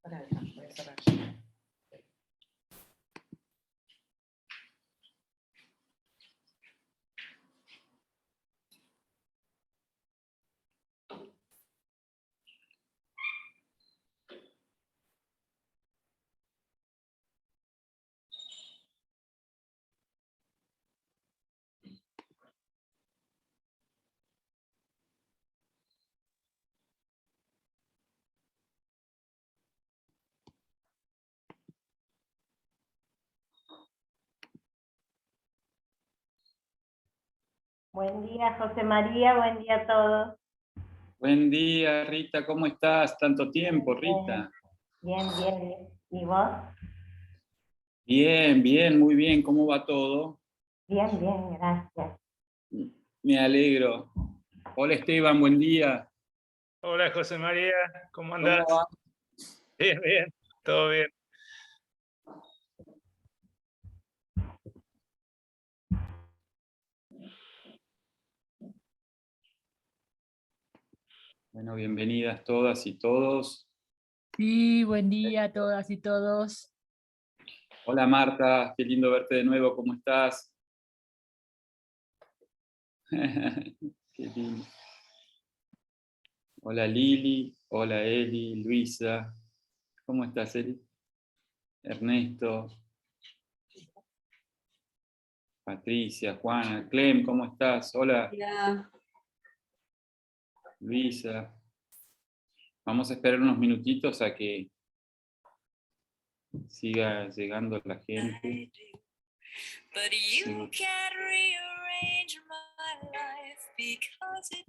Para, voy a cerrar ya. Buen día, José María, buen día a todos. Buen día, Rita, ¿cómo estás? Tanto tiempo, Rita. Bien, bien, bien. ¿Y vos? Bien, bien, muy bien. ¿Cómo va todo? Bien, bien, gracias. Me alegro. Hola, Esteban, buen día. Hola José María, ¿cómo andás? ¿Cómo va? Bien, bien, todo bien. Bueno, bienvenidas todas y todos. Sí, buen día a todas y todos. Hola, Marta, qué lindo verte de nuevo. ¿Cómo estás? Qué lindo. Hola, Lili. Hola, Eli, Luisa. ¿Cómo estás, Eli? Ernesto. Patricia, Juana, Clem, ¿cómo estás? Hola, Hola. Luisa. Vamos a esperar unos minutitos a que siga llegando la gente. But you can't rearrange my life because it.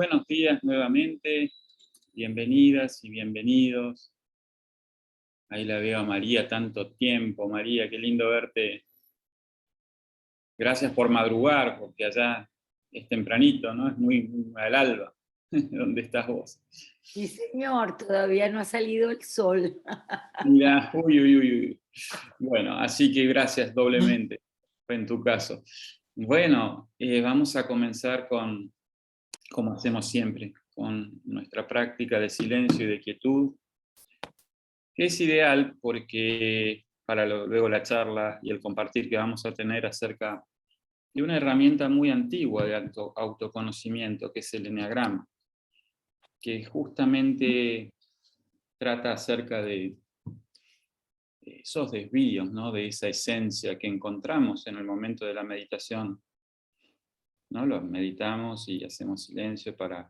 buenos días nuevamente. Bienvenidas y bienvenidos. Ahí la veo a María, tanto tiempo. María, qué lindo verte. Gracias por madrugar, porque allá es tempranito, ¿no? Es muy al alba. ¿Dónde estás vos? Sí, señor, todavía no ha salido el sol. Mira, uy. Bueno, así que gracias doblemente, fue en tu caso. Bueno, vamos a comenzar con, como hacemos siempre, con nuestra práctica de silencio y de quietud, que es ideal porque para luego la charla y el compartir que vamos a tener acerca de una herramienta muy antigua de autoconocimiento, que es el eneagrama, que justamente trata acerca de esos desvíos, ¿no? De esa esencia que encontramos en el momento de la meditación, ¿no? Lo meditamos y hacemos silencio para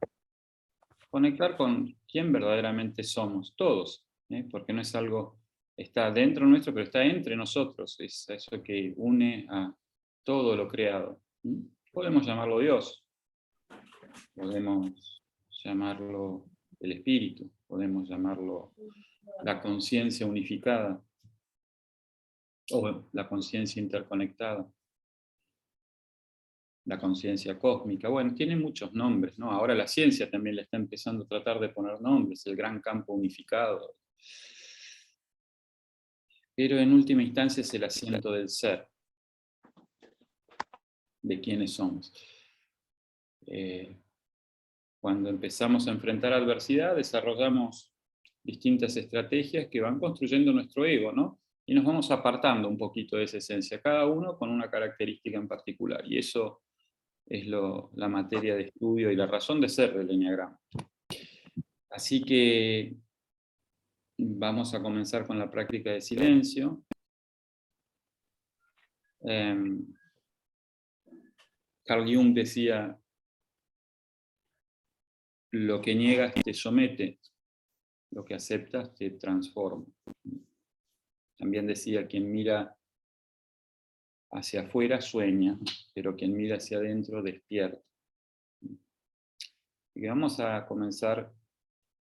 conectar con quién verdaderamente somos, todos, porque no es algo, está dentro nuestro, pero está entre nosotros, es eso que une a todo lo creado. Podemos llamarlo Dios, podemos llamarlo el espíritu, podemos llamarlo la conciencia unificada, o la conciencia interconectada, la conciencia cósmica. Bueno, tiene muchos nombres, ¿no? Ahora la ciencia también le está empezando a tratar de poner nombres, el gran campo unificado. Pero en última instancia es el asiento del ser, de quiénes somos. Cuando empezamos a enfrentar adversidad, desarrollamos distintas estrategias que van construyendo nuestro ego, ¿no? Y nos vamos apartando un poquito de esa esencia, cada uno con una característica en particular. Y eso es la materia de estudio y la razón de ser del eneagrama. Así que vamos a comenzar con la práctica de silencio. Carl Jung decía, lo que niegas te somete, lo que aceptas te transforma. También decía, quien mira hacia afuera sueña, pero quien mira hacia adentro despierta. Y vamos a comenzar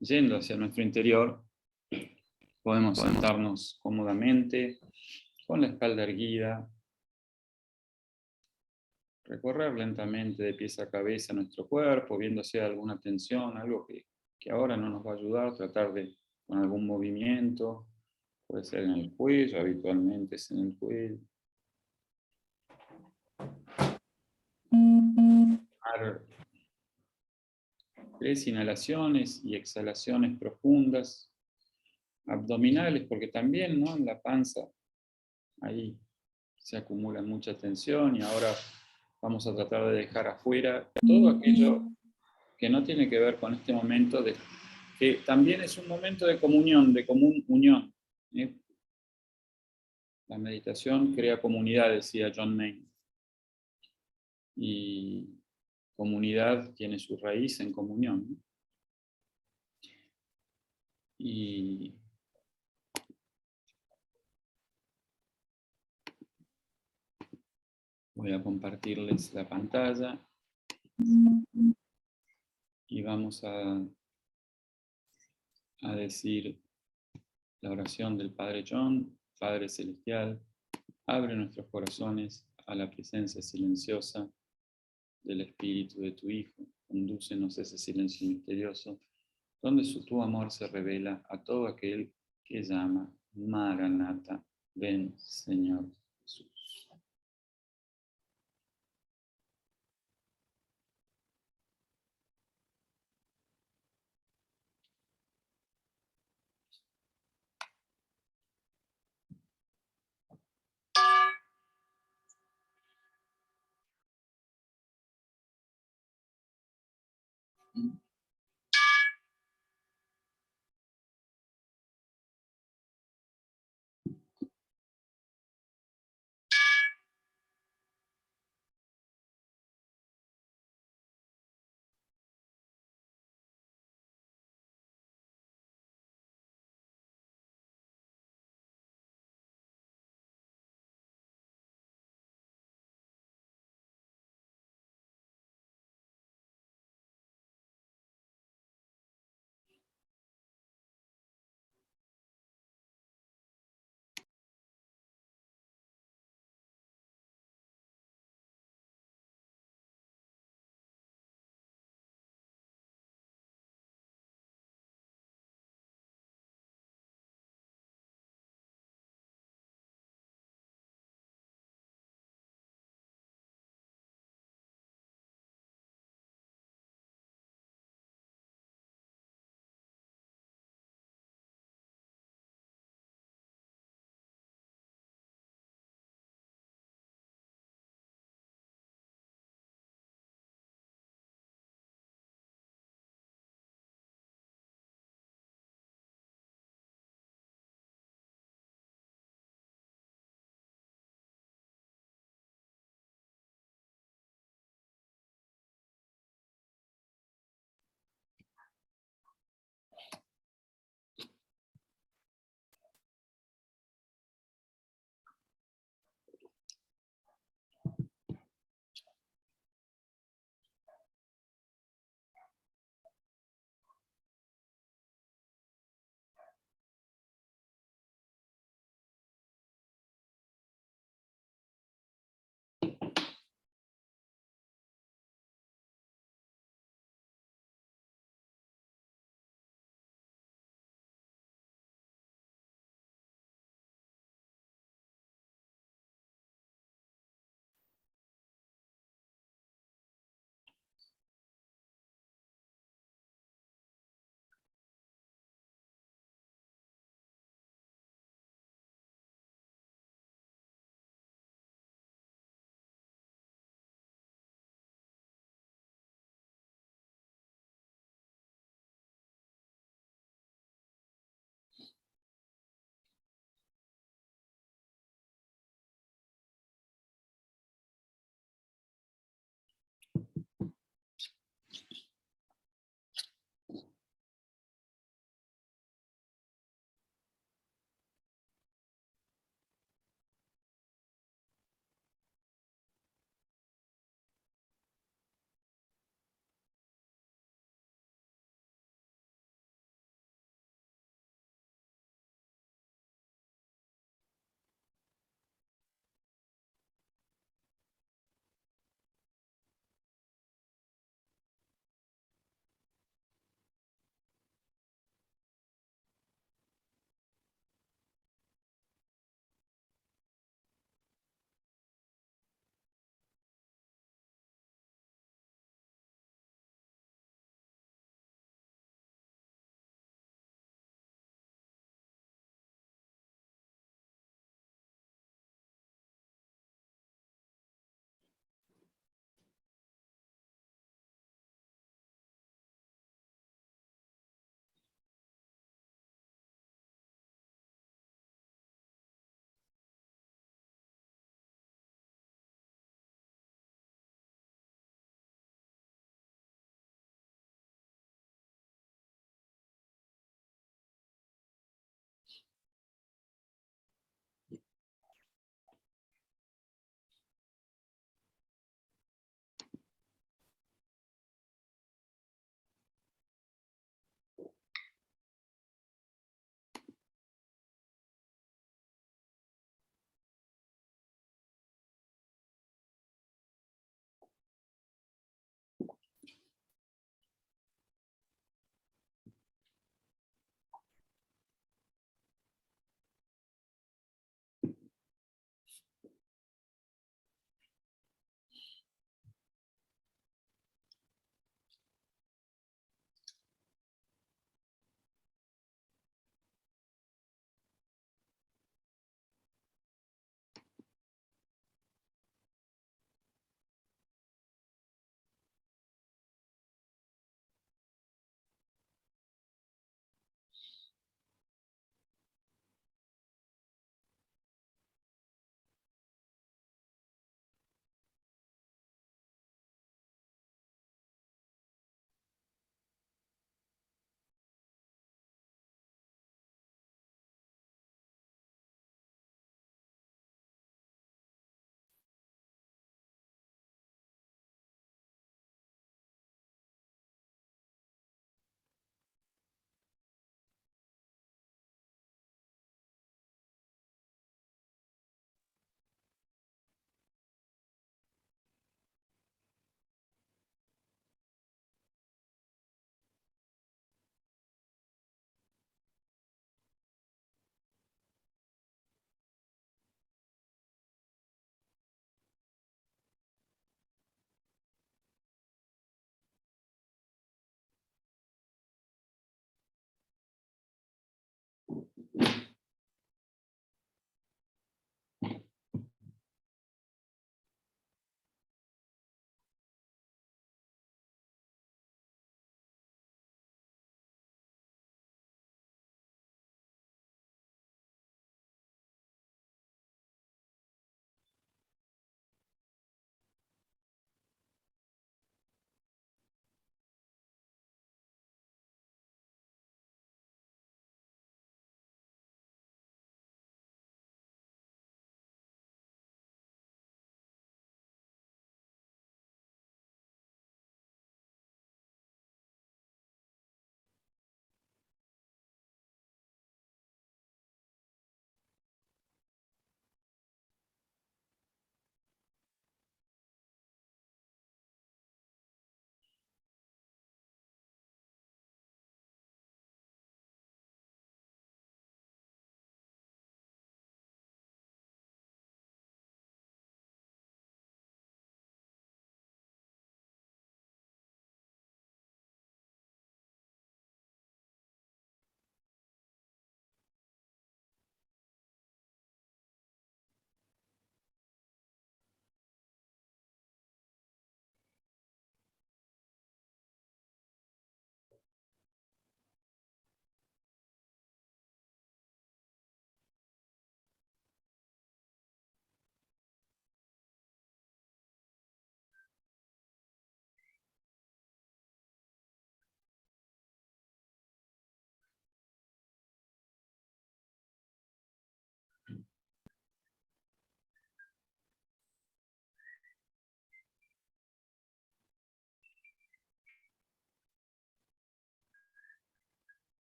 yendo hacia nuestro interior. Podemos sentarnos cómodamente, con la espalda erguida, recorrer lentamente de pies a cabeza nuestro cuerpo, viendo si hay alguna tensión, algo que ahora no nos va a ayudar, tratar de, con algún movimiento, puede ser en el cuello, habitualmente es en el cuello. Tomar 3 inhalaciones y exhalaciones profundas, abdominales, porque también, ¿no? En la panza, ahí se acumula mucha tensión y ahora vamos a tratar de dejar afuera todo aquello que no tiene que ver con este momento, que también es un momento de comunión, de común unión. La meditación crea comunidad, decía John Maine. Y comunidad tiene su raíz en comunión, ¿no? Y voy a compartirles la pantalla y vamos a decir la oración del Padre John. Padre Celestial, abre nuestros corazones a la presencia silenciosa del Espíritu de tu Hijo. Condúcenos a ese silencio misterioso, donde tu amor se revela a todo aquel que llama Maranatha, ven Señor Jesús.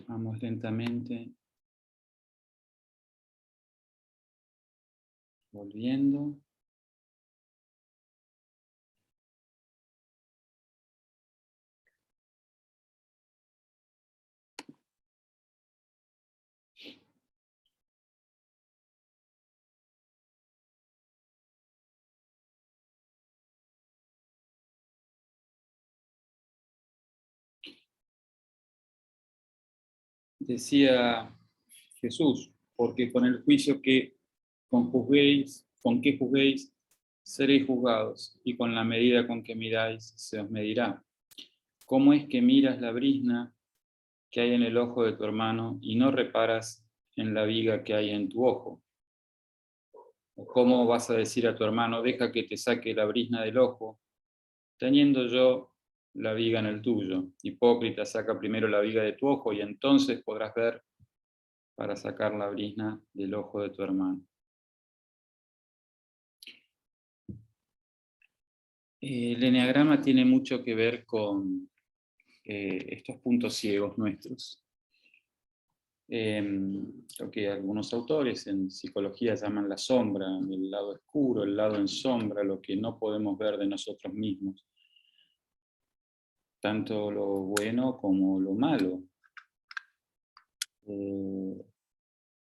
Vamos lentamente volviendo. Decía Jesús, porque con el juicio que con que juzguéis, seréis juzgados, y con la medida con que miráis, se os medirá. ¿Cómo es que miras la brizna que hay en el ojo de tu hermano y no reparas en la viga que hay en tu ojo? ¿O cómo vas a decir a tu hermano, deja que te saque la brizna del ojo, teniendo yo la viga en el tuyo? Hipócrita, saca primero la viga de tu ojo y entonces podrás ver para sacar la brizna del ojo de tu hermano. El eneagrama tiene mucho que ver con estos puntos ciegos nuestros. Lo que algunos autores en psicología llaman la sombra, el lado oscuro, el lado en sombra, lo que no podemos ver de nosotros mismos. Tanto lo bueno como lo malo.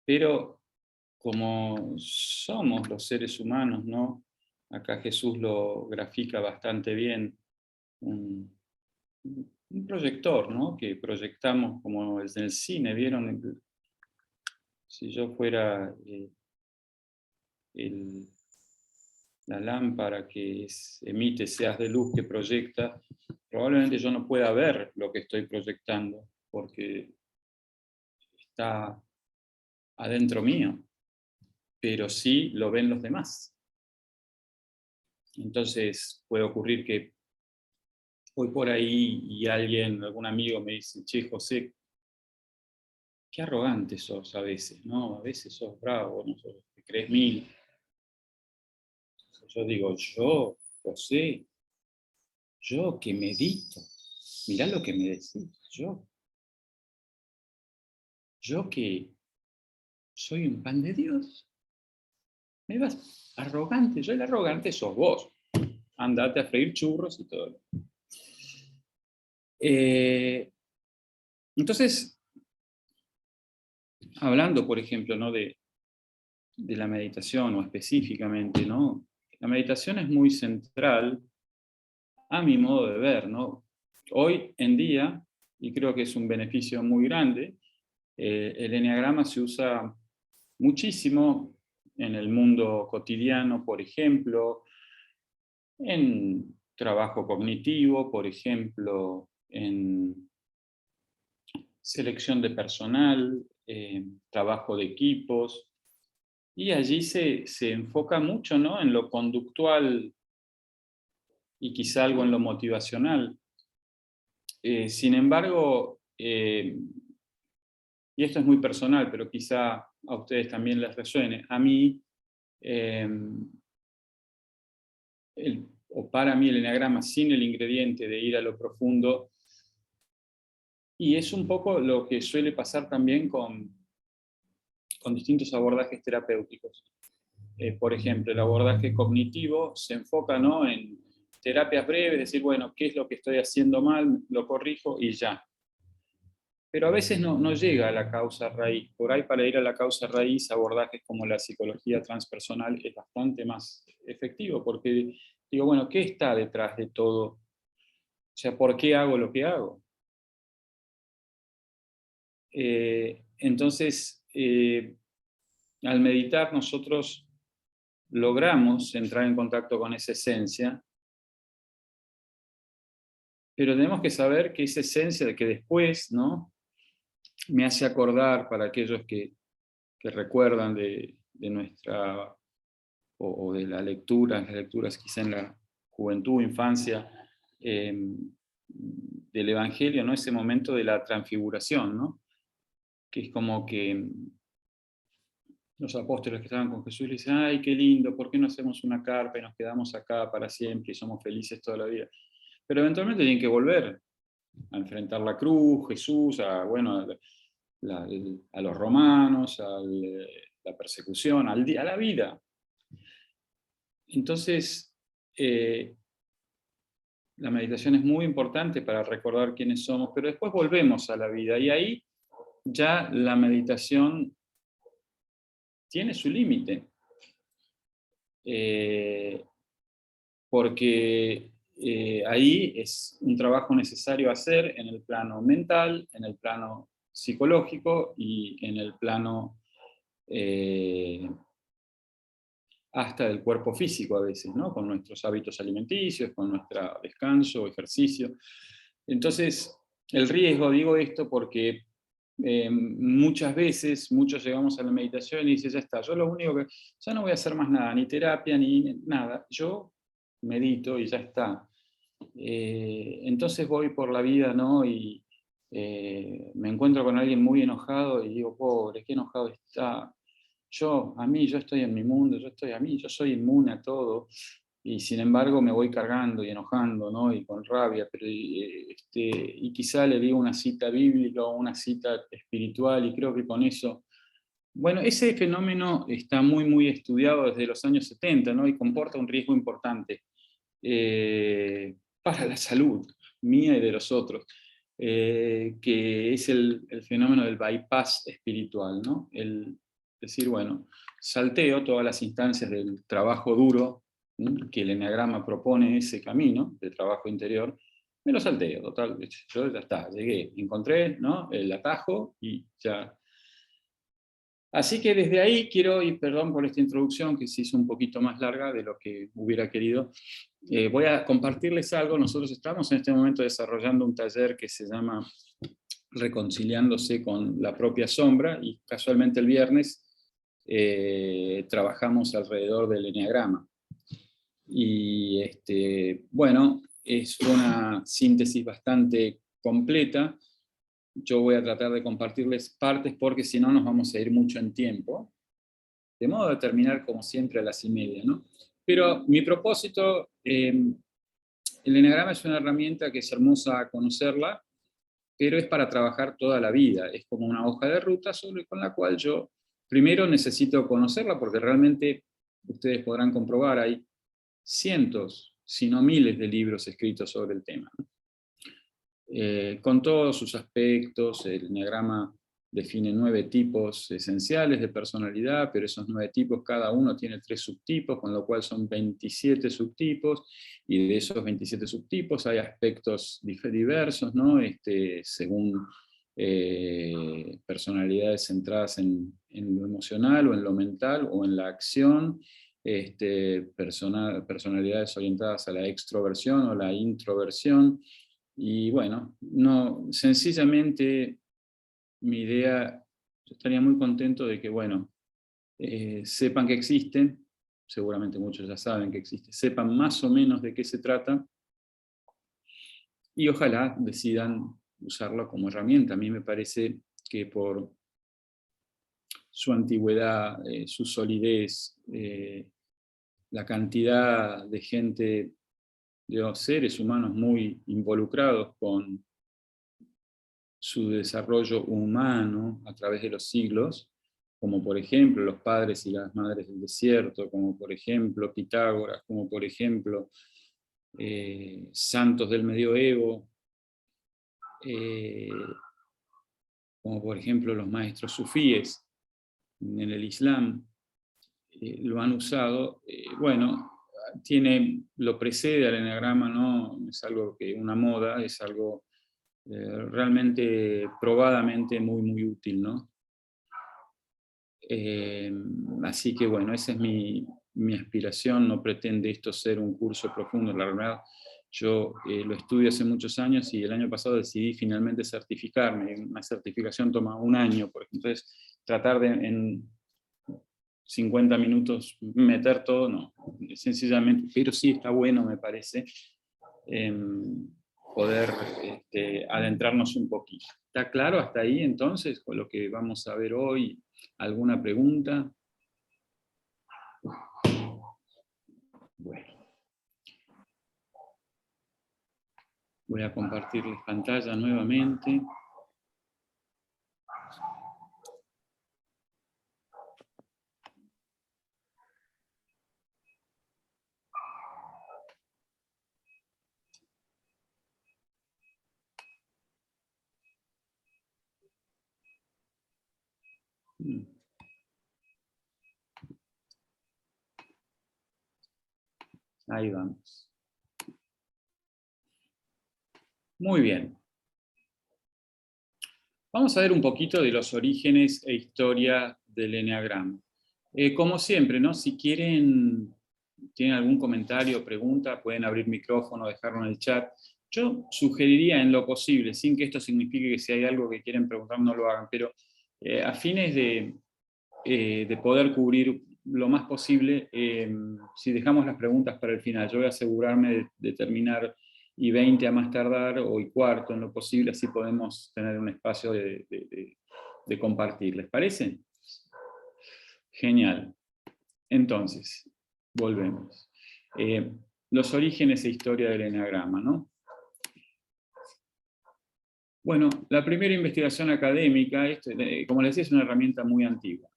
Pero como somos los seres humanos, ¿no? Acá Jesús lo grafica bastante bien, un proyector, ¿no? Que proyectamos como es en el cine, ¿vieron? Si yo fuera la lámpara que emite ese haz de luz que proyecta, probablemente yo no pueda ver lo que estoy proyectando, porque está adentro mío, pero sí lo ven los demás. Entonces puede ocurrir que voy por ahí y algún amigo me dice, che, José, qué arrogante sos a veces, ¿no? A veces sos bravo, ¿no? Te crees mil. Yo digo, yo, José, yo que medito, mirá lo que me decís, yo que soy un pan de Dios, me vas arrogante, yo el arrogante sos vos, andate a freír churros y todo. Entonces, hablando, por ejemplo, ¿no? de la meditación o específicamente, ¿no? La meditación es muy central a mi modo de ver, ¿no? Hoy en día, y creo que es un beneficio muy grande, el eneagrama se usa muchísimo en el mundo cotidiano, por ejemplo, en trabajo cognitivo, por ejemplo, en selección de personal, trabajo de equipos, y allí se enfoca mucho, ¿no? En lo conductual y quizá algo en lo motivacional. Sin embargo, y esto es muy personal, pero quizá a ustedes también les resuene, a mí, o para mí el eneagrama sin el ingrediente de ir a lo profundo, y es un poco lo que suele pasar también con distintos abordajes terapéuticos. Por ejemplo, el abordaje cognitivo se enfoca, ¿no? En terapias breves, decir, bueno, ¿qué es lo que estoy haciendo mal? Lo corrijo y ya. Pero a veces no llega a la causa raíz. Por ahí, para ir a la causa raíz, abordajes como la psicología transpersonal es bastante más efectivo, porque digo, bueno, ¿qué está detrás de todo? O sea, ¿por qué hago lo que hago? Entonces, al meditar nosotros logramos entrar en contacto con esa esencia, pero tenemos que saber que esa esencia de que después, ¿no?, me hace acordar, para aquellos que recuerdan de nuestra, o de las lecturas quizá en la juventud, infancia, del Evangelio, ¿no?, ese momento de la transfiguración, ¿no?, que es como que los apóstoles que estaban con Jesús le dicen: ay, qué lindo, ¿por qué no hacemos una carpa y nos quedamos acá para siempre y somos felices toda la vida? Pero eventualmente tienen que volver a enfrentar la cruz, Jesús, a los romanos, a la persecución, a la vida. Entonces, la meditación es muy importante para recordar quiénes somos, pero después volvemos a la vida, y ahí ya la meditación tiene su límite, porque ahí es un trabajo necesario hacer en el plano mental, en el plano psicológico y en el plano hasta del cuerpo físico a veces, ¿no?, con nuestros hábitos alimenticios, con nuestro descanso, ejercicio. Entonces, el riesgo, digo esto porque muchas veces, muchos llegamos a la meditación y dicen: ya está, yo lo único que, ya no voy a hacer más nada, ni terapia, ni nada, yo medito y ya está. Entonces voy por la vida, ¿no?, y me encuentro con alguien muy enojado y digo: pobre, qué enojado está. Yo estoy en mi mundo, yo soy inmune a todo, y sin embargo me voy cargando y enojando, ¿no?, y con rabia, pero y quizá le digo una cita bíblica o una cita espiritual, y creo que con eso, bueno, ese fenómeno está muy, muy estudiado desde los años 70, ¿no?, y comporta un riesgo importante para la salud mía y de los otros, que es el fenómeno del bypass espiritual, ¿no? Decir, bueno, salteo todas las instancias del trabajo duro, que el eneagrama propone, ese camino de trabajo interior, me lo salteo, total, yo ya está, llegué, encontré, ¿no?, el atajo y ya. Así que desde ahí quiero, y perdón por esta introducción que se hizo un poquito más larga de lo que hubiera querido, voy a compartirles algo. Nosotros estamos en este momento desarrollando un taller que se llama Reconciliándose con la propia sombra, y casualmente el viernes trabajamos alrededor del eneagrama. Y bueno, es una síntesis bastante completa. Yo voy a tratar de compartirles partes porque si no nos vamos a ir mucho en tiempo, de modo de terminar como siempre a las 1:30, ¿no? Pero mi propósito, el eneagrama es una herramienta que es hermosa conocerla, pero es para trabajar toda la vida, es como una hoja de ruta con la cual yo primero necesito conocerla, porque realmente ustedes podrán comprobar, hay cientos, si no miles de libros escritos sobre el tema, ¿no? Con todos sus aspectos. El eneagrama define 9 tipos esenciales de personalidad, pero esos 9 tipos, cada uno tiene 3 subtipos, con lo cual son 27 subtipos, y de esos 27 subtipos hay aspectos diversos, ¿no?, según personalidades centradas en lo emocional, o en lo mental, o en la acción, personalidades orientadas a la extroversión o la introversión. Y bueno, no, sencillamente mi idea, yo estaría muy contento de que, bueno, sepan que existen, seguramente muchos ya saben que existe, sepan más o menos de qué se trata, y ojalá decidan usarlo como herramienta. A mí me parece que por su antigüedad, su solidez, la cantidad de gente, de los seres humanos muy involucrados con su desarrollo humano a través de los siglos, como por ejemplo los padres y las madres del desierto, como por ejemplo Pitágoras, como por ejemplo santos del medioevo, como por ejemplo los maestros sufíes en el Islam, lo han usado. Bueno, lo precede al eneagrama, no es algo que una moda, es algo realmente, probadamente muy, muy útil, ¿no? Así que bueno, esa es mi mi aspiración, no pretende esto ser un curso profundo, la verdad. Yo lo estudio hace muchos años y el año pasado decidí finalmente certificarme. Una certificación toma un año, por ejemplo. Entonces, tratar de en 50 minutos meter todo, no, sencillamente, pero sí está bueno, me parece, poder adentrarnos un poquito. ¿Está claro hasta ahí entonces con lo que vamos a ver hoy? ¿Alguna pregunta? Bueno. Voy a compartirles pantalla nuevamente. Ahí vamos. Muy bien. Vamos a ver un poquito de los orígenes e historia del eneagrama. Como siempre, ¿no? Si quieren, tienen algún comentario o pregunta, pueden abrir micrófono, dejarlo en el chat. Yo sugeriría en lo posible, sin que esto signifique que si hay algo que quieren preguntar no lo hagan, pero a fines de poder cubrir lo más posible, si dejamos las preguntas para el final, yo voy a asegurarme de terminar y 20 a más tardar, o y cuarto en lo posible, así podemos tener un espacio de compartir. ¿Les parece? Genial. Entonces, volvemos. Los orígenes e historia del eneagrama, ¿no? Bueno, la primera investigación académica, como les decía, es una herramienta muy antigua,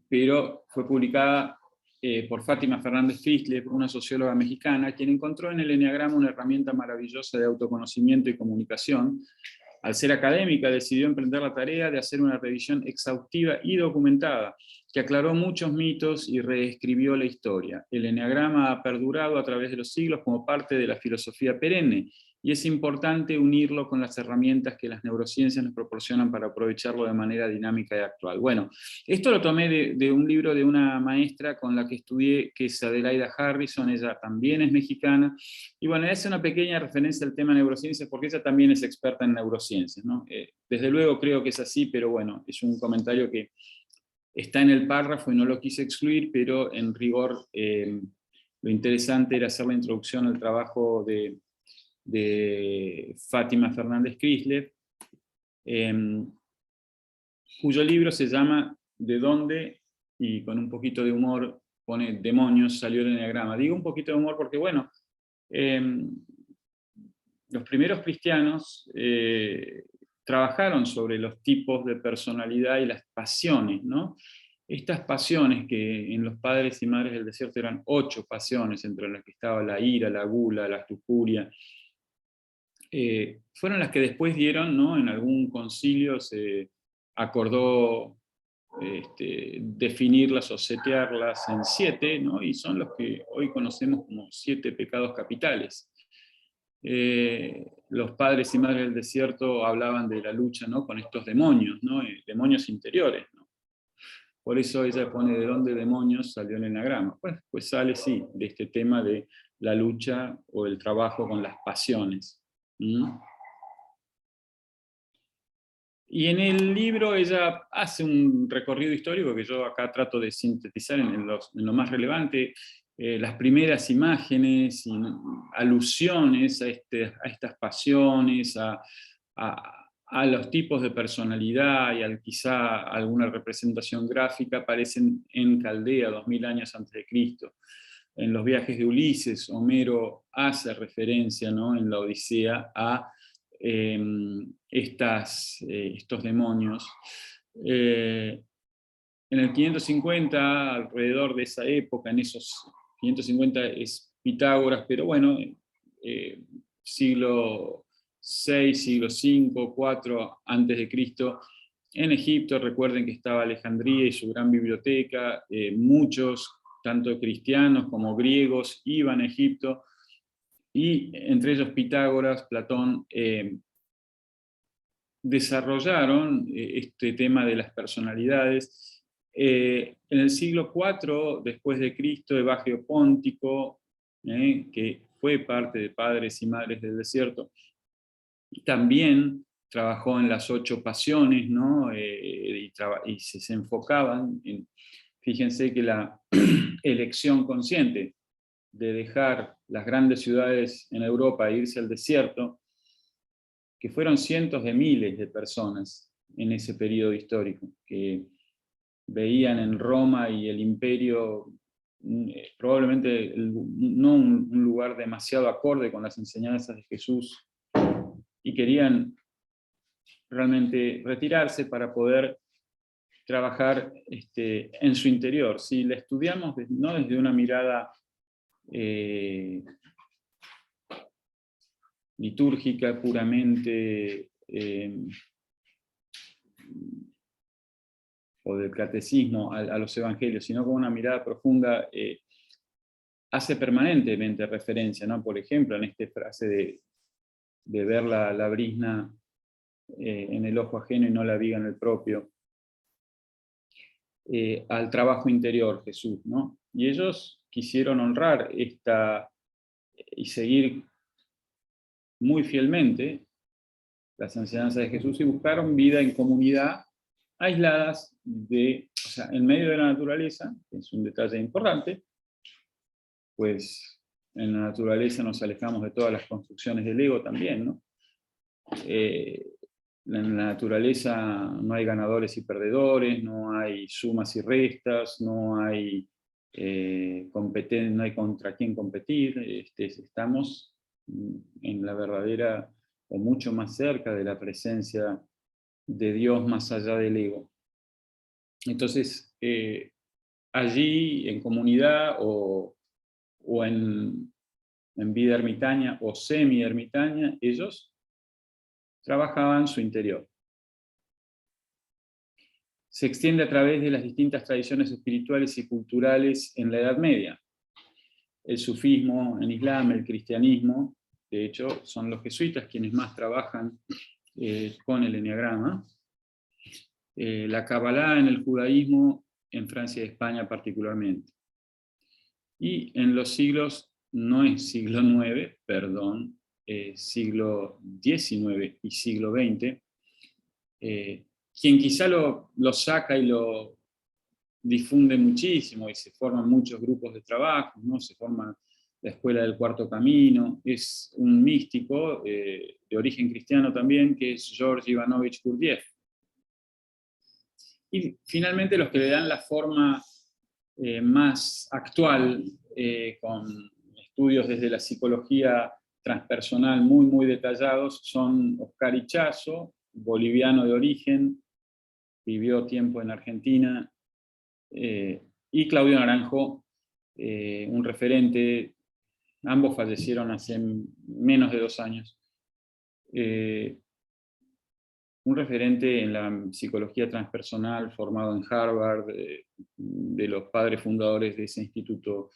pero fue publicada por Fátima Fernández Crisler, una socióloga mexicana, quien encontró en el eneagrama una herramienta maravillosa de autoconocimiento y comunicación. Al ser académica, decidió emprender la tarea de hacer una revisión exhaustiva y documentada, que aclaró muchos mitos y reescribió la historia. El eneagrama ha perdurado a través de los siglos como parte de la filosofía perenne, y es importante unirlo con las herramientas que las neurociencias nos proporcionan para aprovecharlo de manera dinámica y actual. Bueno, esto lo tomé de un libro de una maestra con la que estudié, que es Adelaida Harrison. Ella también es mexicana, y bueno, es una pequeña referencia al tema neurociencias, porque ella también es experta en neurociencias, ¿no? Desde luego creo que es así, pero bueno, es un comentario que está en el párrafo y no lo quise excluir, pero en rigor lo interesante era hacer la introducción al trabajo de Fátima Fernández Crisler, cuyo libro se llama ¿De dónde? Y con un poquito de humor pone demonios salió el eneagrama. Digo un poquito de humor porque, bueno, los primeros cristianos trabajaron sobre los tipos de personalidad y las pasiones, ¿no? Estas pasiones, que en los padres y madres del desierto eran 8 pasiones, entre las que estaba la ira, la gula, la lujuria, fueron las que después dieron, ¿no? En algún concilio se acordó definirlas o setearlas en 7, ¿no? Y son los que hoy conocemos como 7 pecados capitales. Los padres y madres del desierto hablaban de la lucha, ¿no? Con estos demonios, ¿no? Demonios interiores, ¿no? Por eso ella pone ¿de dónde demonios salió el eneagrama? Pues sale, sí, de este tema de la lucha o el trabajo con las pasiones. Y en el libro ella hace un recorrido histórico que yo acá trato de sintetizar en lo más relevante. Las primeras imágenes y alusiones a estas pasiones, a los tipos de personalidad y quizá alguna representación gráfica aparecen en Caldea 2000 años antes de Cristo. En los viajes de Ulises, Homero hace referencia, ¿no? En la Odisea a estos demonios. En el 550, alrededor de esa época, en esos 550 es Pitágoras, pero bueno, siglo VI, siglo V, 4 antes de Cristo, en Egipto. Recuerden que estaba Alejandría y su gran biblioteca, muchos, tanto cristianos como griegos, iban a Egipto, y entre ellos Pitágoras, Platón, desarrollaron este tema de las personalidades En el siglo IV después de Cristo, Evagrio Póntico, que fue parte de Padres y Madres del Desierto, también trabajó en las 8 pasiones, ¿no? Y se enfocaban en, fíjense que la elección consciente de dejar las grandes ciudades en Europa e irse al desierto, que fueron cientos de miles de personas en ese periodo histórico, que veían en Roma y el imperio probablemente no un lugar demasiado acorde con las enseñanzas de Jesús, y querían realmente retirarse para poder trabajar en su interior. Si la estudiamos no desde una mirada litúrgica puramente, o del catecismo a los evangelios, sino con una mirada profunda, hace permanentemente referencia, ¿no? Por ejemplo, en esta frase de ver la brizna en el ojo ajeno y no la viga en el propio, al trabajo interior, Jesús, ¿no? Y ellos quisieron honrar esta y seguir muy fielmente las enseñanzas de Jesús, y buscaron vida en comunidad, aisladas o sea, en medio de la naturaleza, que es un detalle importante, pues en la naturaleza nos alejamos de todas las construcciones del ego también, ¿no? En la naturaleza no hay ganadores y perdedores, no hay sumas y restas, no hay no hay contra quién competir, estamos en la verdadera, o mucho más cerca de la presencia de Dios más allá del ego. Entonces, allí en comunidad o en vida ermitaña o semi-ermitaña, ellos trabajaban su interior. Se extiende a través de las distintas tradiciones espirituales y culturales en la Edad Media. El sufismo en Islam, el cristianismo, de hecho, son los jesuitas quienes más trabajan con el eneagrama. La Kabbalah en el judaísmo, en Francia y España particularmente. Y en los siglos, no es siglo IX, perdón, siglo XIX y siglo XX, quien quizá lo saca y lo difunde muchísimo, y se forman muchos grupos de trabajo, ¿no? Se forma la Escuela del Cuarto Camino, es un místico de origen cristiano también, que es George Ivanovich Gurdjieff. Y finalmente los que le dan la forma más actual, con estudios desde la psicología transpersonal muy, muy detallados, son Oscar Ichazo, boliviano de origen, vivió tiempo en Argentina, y Claudio Naranjo, un referente, ambos fallecieron hace menos de 2 años, un referente en la psicología transpersonal, formado en Harvard, de los padres fundadores de ese instituto,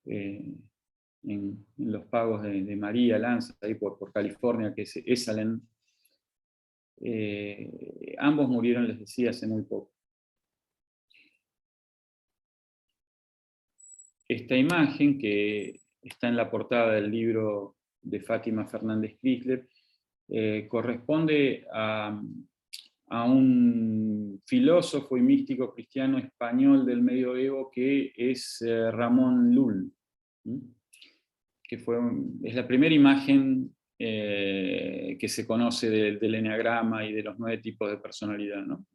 en los pagos de María Lanza, ahí por California, que es Esalen. Ambos murieron, les decía, hace muy poco. Esta imagen, que está en la portada del libro de Fátima Fernández Chrysler, corresponde a un filósofo y místico cristiano español del medioevo, que es Ramón Lull, que es la primera imagen que se conoce del eneagrama y de los 9 tipos de personalidad, ¿no?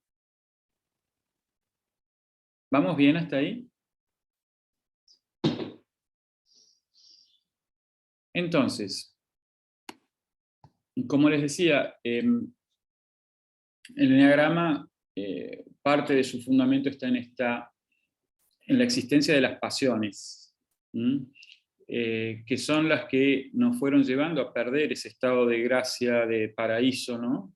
¿Vamos bien hasta ahí? Entonces, como les decía, el eneagrama, parte de su fundamento está en la existencia de las pasiones, que son las que nos fueron llevando a perder ese estado de gracia, de paraíso, ¿no?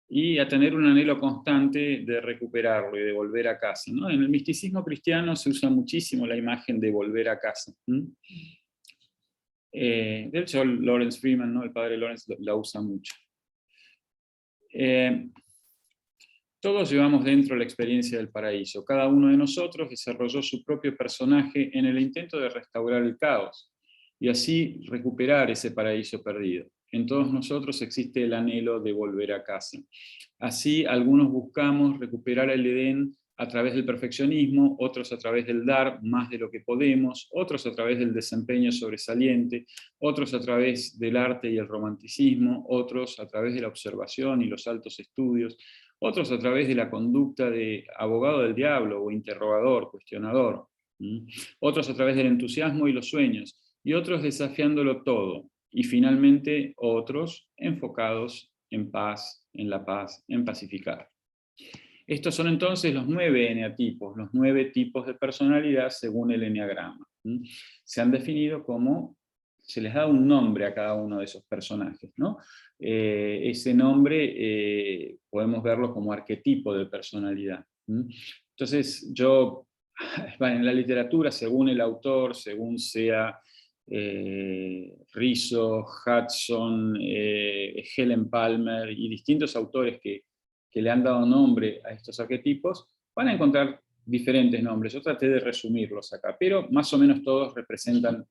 Y a tener un anhelo constante de recuperarlo y de volver a casa, ¿no? En el misticismo cristiano se usa muchísimo la imagen de volver a casa. De hecho, Lawrence Freeman, ¿no? El padre Lawrence la usa mucho. Todos llevamos dentro la experiencia del paraíso. Cada uno de nosotros desarrolló su propio personaje en el intento de restaurar el caos, y así recuperar ese paraíso perdido. En todos nosotros existe el anhelo de volver a casa. Así, algunos buscamos recuperar el Edén a través del perfeccionismo, otros a través del dar más de lo que podemos, otros a través del desempeño sobresaliente, otros a través del arte y el romanticismo, otros a través de la observación y los altos estudios, otros a través de la conducta de abogado del diablo o interrogador, cuestionador, otros a través del entusiasmo y los sueños, y otros desafiándolo todo, y finalmente otros enfocados en paz, en la paz, en pacificar. Estos son entonces los 9 eneatipos, los 9 tipos de personalidad según el eneagrama. Se han definido como, se les da un nombre a cada uno de esos personajes, ¿no? Ese nombre podemos verlo como arquetipo de personalidad. Entonces yo, en la literatura, según el autor, según sea Rizzo, Hudson, Helen Palmer y distintos autores que le han dado nombre a estos arquetipos, van a encontrar diferentes nombres. Yo traté de resumirlos acá, pero más o menos todos representan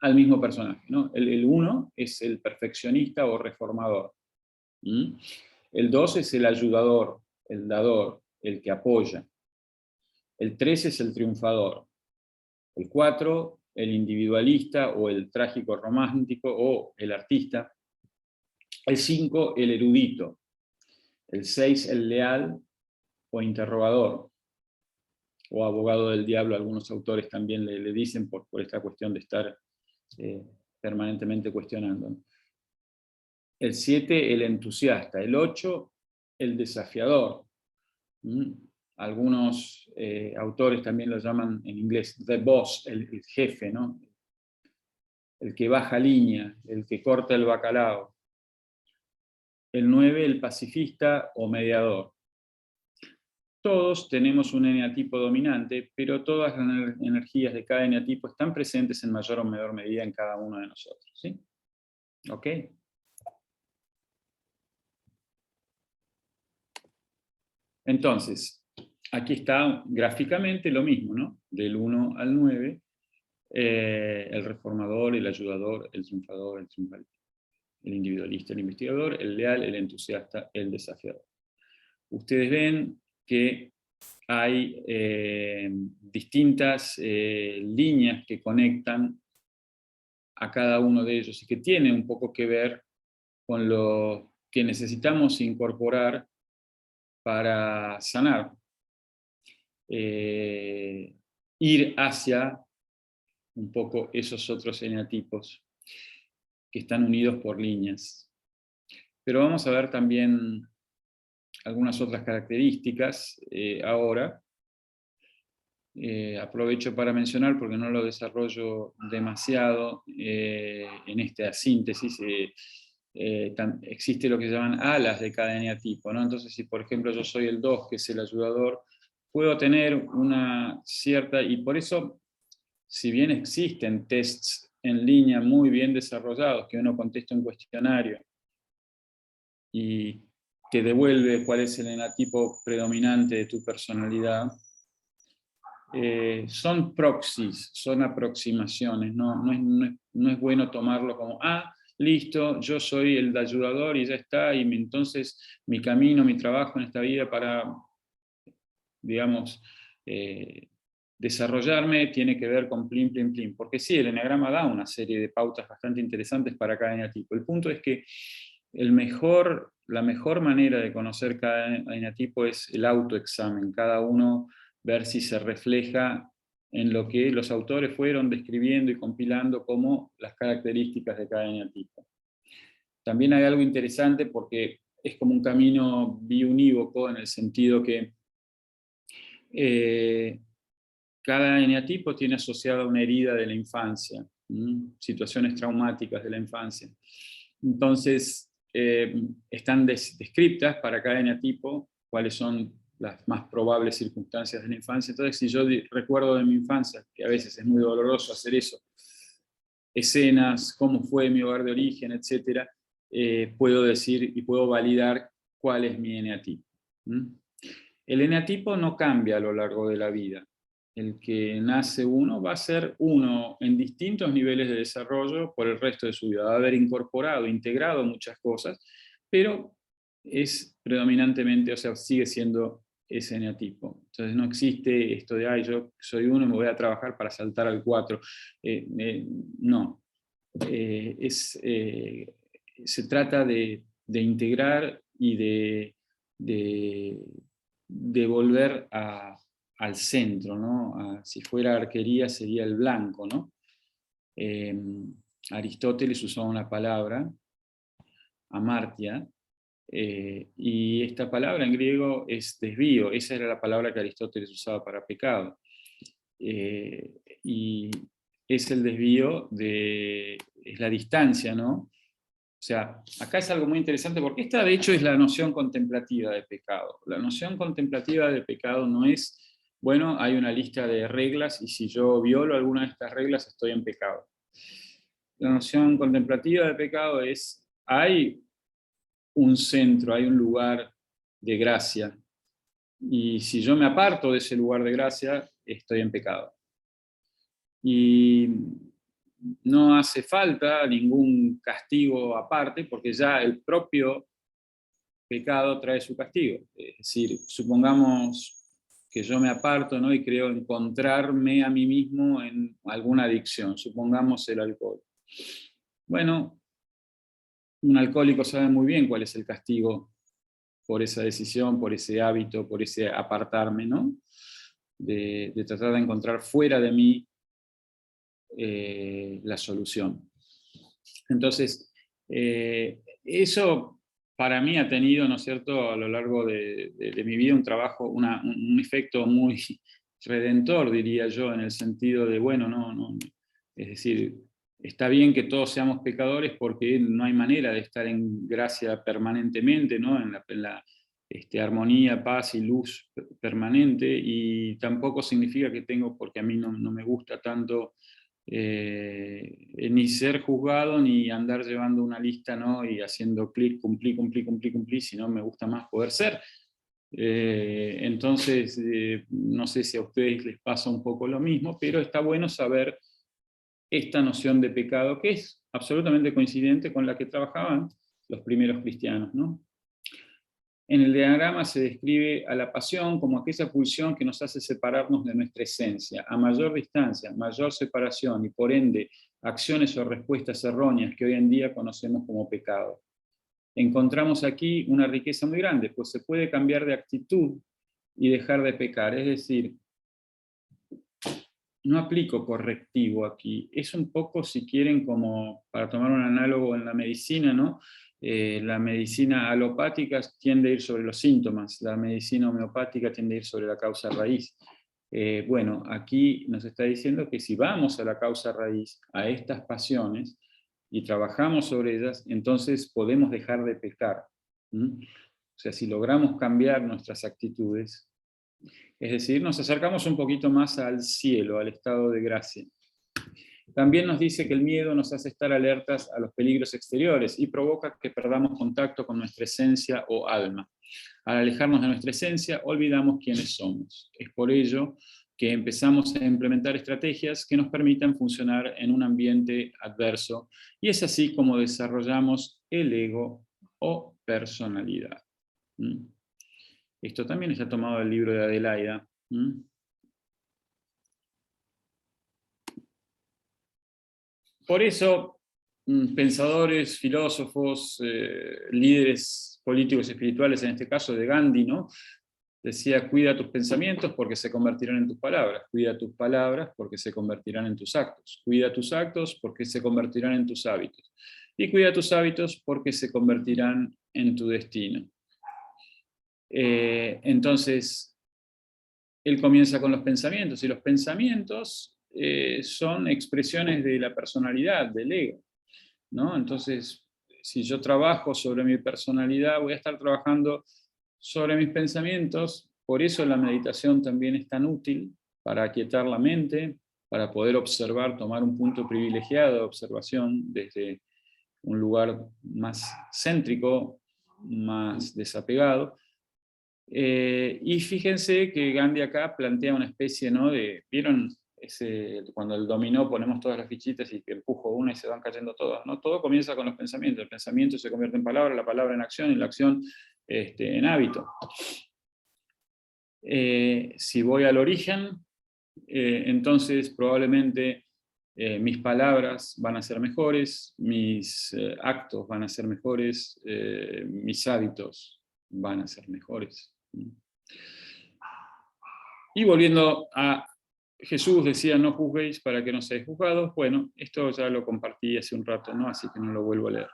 al mismo personaje, ¿no? El 1 es el perfeccionista o reformador. El 2 es el ayudador, el dador, el que apoya. El 3 es el triunfador. El 4, el individualista o el trágico romántico o el artista. El 5, el erudito. El 6, el leal o interrogador, o abogado del diablo, algunos autores también le dicen por esta cuestión de estar permanentemente cuestionando. El 7, el entusiasta. El 8, el desafiador. Algunos autores también lo llaman en inglés the boss, el jefe, ¿no? El que baja línea, el que corta el bacalao. El 9, el pacifista o mediador. Todos tenemos un eneatipo dominante, pero todas las energías de cada eneatipo están presentes en mayor o menor medida en cada uno de nosotros. ¿Sí? ¿Ok? Entonces, aquí está gráficamente lo mismo, ¿no? Del 1 al 9, el reformador, el ayudador, el triunfador, el individualista, el investigador, el leal, el entusiasta, el desafiador. Ustedes ven que hay distintas líneas que conectan a cada uno de ellos y que tienen un poco que ver con lo que necesitamos incorporar para sanar. Ir hacia un poco esos otros eneatipos que están unidos por líneas. Pero vamos a ver también algunas otras características ahora. Aprovecho para mencionar, porque no lo desarrollo demasiado en esta síntesis, existe lo que se llaman alas de cada eneatipo, ¿no? Entonces, si por ejemplo yo soy el 2, que es el ayudador, puedo tener una cierta, y por eso, si bien existen tests en línea muy bien desarrollados, que uno contesta un cuestionario y te devuelve cuál es el eneatipo predominante de tu personalidad, son proxies, son aproximaciones, no es bueno tomarlo como, listo, yo soy el ayudador y ya está, y entonces mi camino, mi trabajo en esta vida para, digamos, desarrollarme tiene que ver con plin, plin, plin. Porque sí, el eneagrama da una serie de pautas bastante interesantes para cada eneatipo. El punto es que la mejor manera de conocer cada eneatipo es el autoexamen, cada uno ver si se refleja en lo que los autores fueron describiendo y compilando como las características de cada eneatipo. También hay algo interesante porque es como un camino biunívoco en el sentido que cada eneatipo tiene asociada una herida de la infancia, situaciones traumáticas de la infancia. Entonces, están descriptas para cada eneatipo cuáles son las más probables circunstancias de la infancia. Entonces, si yo recuerdo de mi infancia, que a veces es muy doloroso hacer eso, escenas, cómo fue mi hogar de origen, etc., puedo decir y puedo validar cuál es mi eneatipo. El eneatipo no cambia a lo largo de la vida. El que nace uno va a ser uno en distintos niveles de desarrollo por el resto de su vida. Va a haber incorporado, integrado muchas cosas, pero es predominantemente, o sea, sigue siendo ese eneatipo. Entonces no existe esto de, ay, yo soy uno y me voy a trabajar para saltar al 4. No. Se trata de integrar y de volver al centro, ¿no? Si fuera arquería sería el blanco, ¿no? Aristóteles usaba una palabra, amartia, y esta palabra en griego es desvío. Esa era la palabra que Aristóteles usaba para pecado. Y es el desvío, es la distancia, ¿no? O sea, acá es algo muy interesante porque esta de hecho es la noción contemplativa de pecado. La noción contemplativa de pecado no es, bueno, hay una lista de reglas y si yo violo alguna de estas reglas estoy en pecado. La noción contemplativa de pecado es, hay un centro, hay un lugar de gracia, y si yo me aparto de ese lugar de gracia, estoy en pecado. Y no hace falta ningún castigo aparte, porque ya el propio pecado trae su castigo. Es decir, supongamos que yo me aparto, ¿no? Y creo encontrarme a mí mismo en alguna adicción, supongamos el alcohol. Bueno, un alcohólico sabe muy bien cuál es el castigo por esa decisión, por ese hábito, por ese apartarme, ¿no? De tratar de encontrar fuera de mí la solución. Entonces, eso para mí ha tenido, ¿no es cierto?, a lo largo de mi vida un trabajo, un efecto muy redentor, diría yo, en el sentido de, bueno, no, es decir, está bien que todos seamos pecadores porque no hay manera de estar en gracia permanentemente, ¿no? En la armonía, paz y luz permanente, y tampoco significa que tengo, porque a mí no me gusta tanto ni ser juzgado, ni andar llevando una lista, ¿no? Y haciendo clic, cumplir, sino me gusta más poder ser. Entonces, no sé si a ustedes les pasa un poco lo mismo, pero está bueno saber esta noción de pecado, que es absolutamente coincidente con la que trabajaban los primeros cristianos, ¿no? En el diagrama se describe a la pasión como aquella pulsión que nos hace separarnos de nuestra esencia. A mayor distancia, mayor separación y por ende acciones o respuestas erróneas que hoy en día conocemos como pecado. Encontramos aquí una riqueza muy grande, pues se puede cambiar de actitud y dejar de pecar. Es decir, no aplico correctivo aquí. Es un poco, si quieren, como para tomar un análogo en la medicina, ¿no? La medicina alopática tiende a ir sobre los síntomas, la medicina homeopática tiende a ir sobre la causa raíz. Bueno, aquí nos está diciendo que si vamos a la causa raíz, a estas pasiones, y trabajamos sobre ellas, entonces podemos dejar de pecar. O sea, si logramos cambiar nuestras actitudes, es decir, nos acercamos un poquito más al cielo, al estado de gracia. También nos dice que el miedo nos hace estar alertas a los peligros exteriores y provoca que perdamos contacto con nuestra esencia o alma. Al alejarnos de nuestra esencia, olvidamos quiénes somos. Es por ello que empezamos a implementar estrategias que nos permitan funcionar en un ambiente adverso, y es así como desarrollamos el ego o personalidad. Esto también está tomado del libro de Adelaida. Por eso, pensadores, filósofos, líderes políticos y espirituales, en este caso de Gandhi, ¿no? Decía, cuida tus pensamientos porque se convertirán en tus palabras, cuida tus palabras porque se convertirán en tus actos, cuida tus actos porque se convertirán en tus hábitos, y cuida tus hábitos porque se convertirán en tu destino. Entonces, él comienza con los pensamientos, y los pensamientos son expresiones de la personalidad, del ego, ¿no? Entonces, si yo trabajo sobre mi personalidad, voy a estar trabajando sobre mis pensamientos. Por eso la meditación también es tan útil, para aquietar la mente, para poder observar, tomar un punto privilegiado de observación desde un lugar más céntrico, más desapegado. Y fíjense que Gandhi acá plantea una especie, ¿no?, de, ¿vieron? Cuando el dominó ponemos todas las fichitas y empujo una y se van cayendo todas, ¿no? Todo comienza con los pensamientos, el pensamiento se convierte en palabra, la palabra en acción, y la acción en hábito. Si voy al origen, entonces probablemente mis palabras van a ser mejores, mis actos van a ser mejores, mis hábitos van a ser mejores. Y volviendo a Jesús, decía: no juzguéis para que no seáis juzgados. Bueno, esto ya lo compartí hace un rato, ¿no? Así que no lo vuelvo a leer.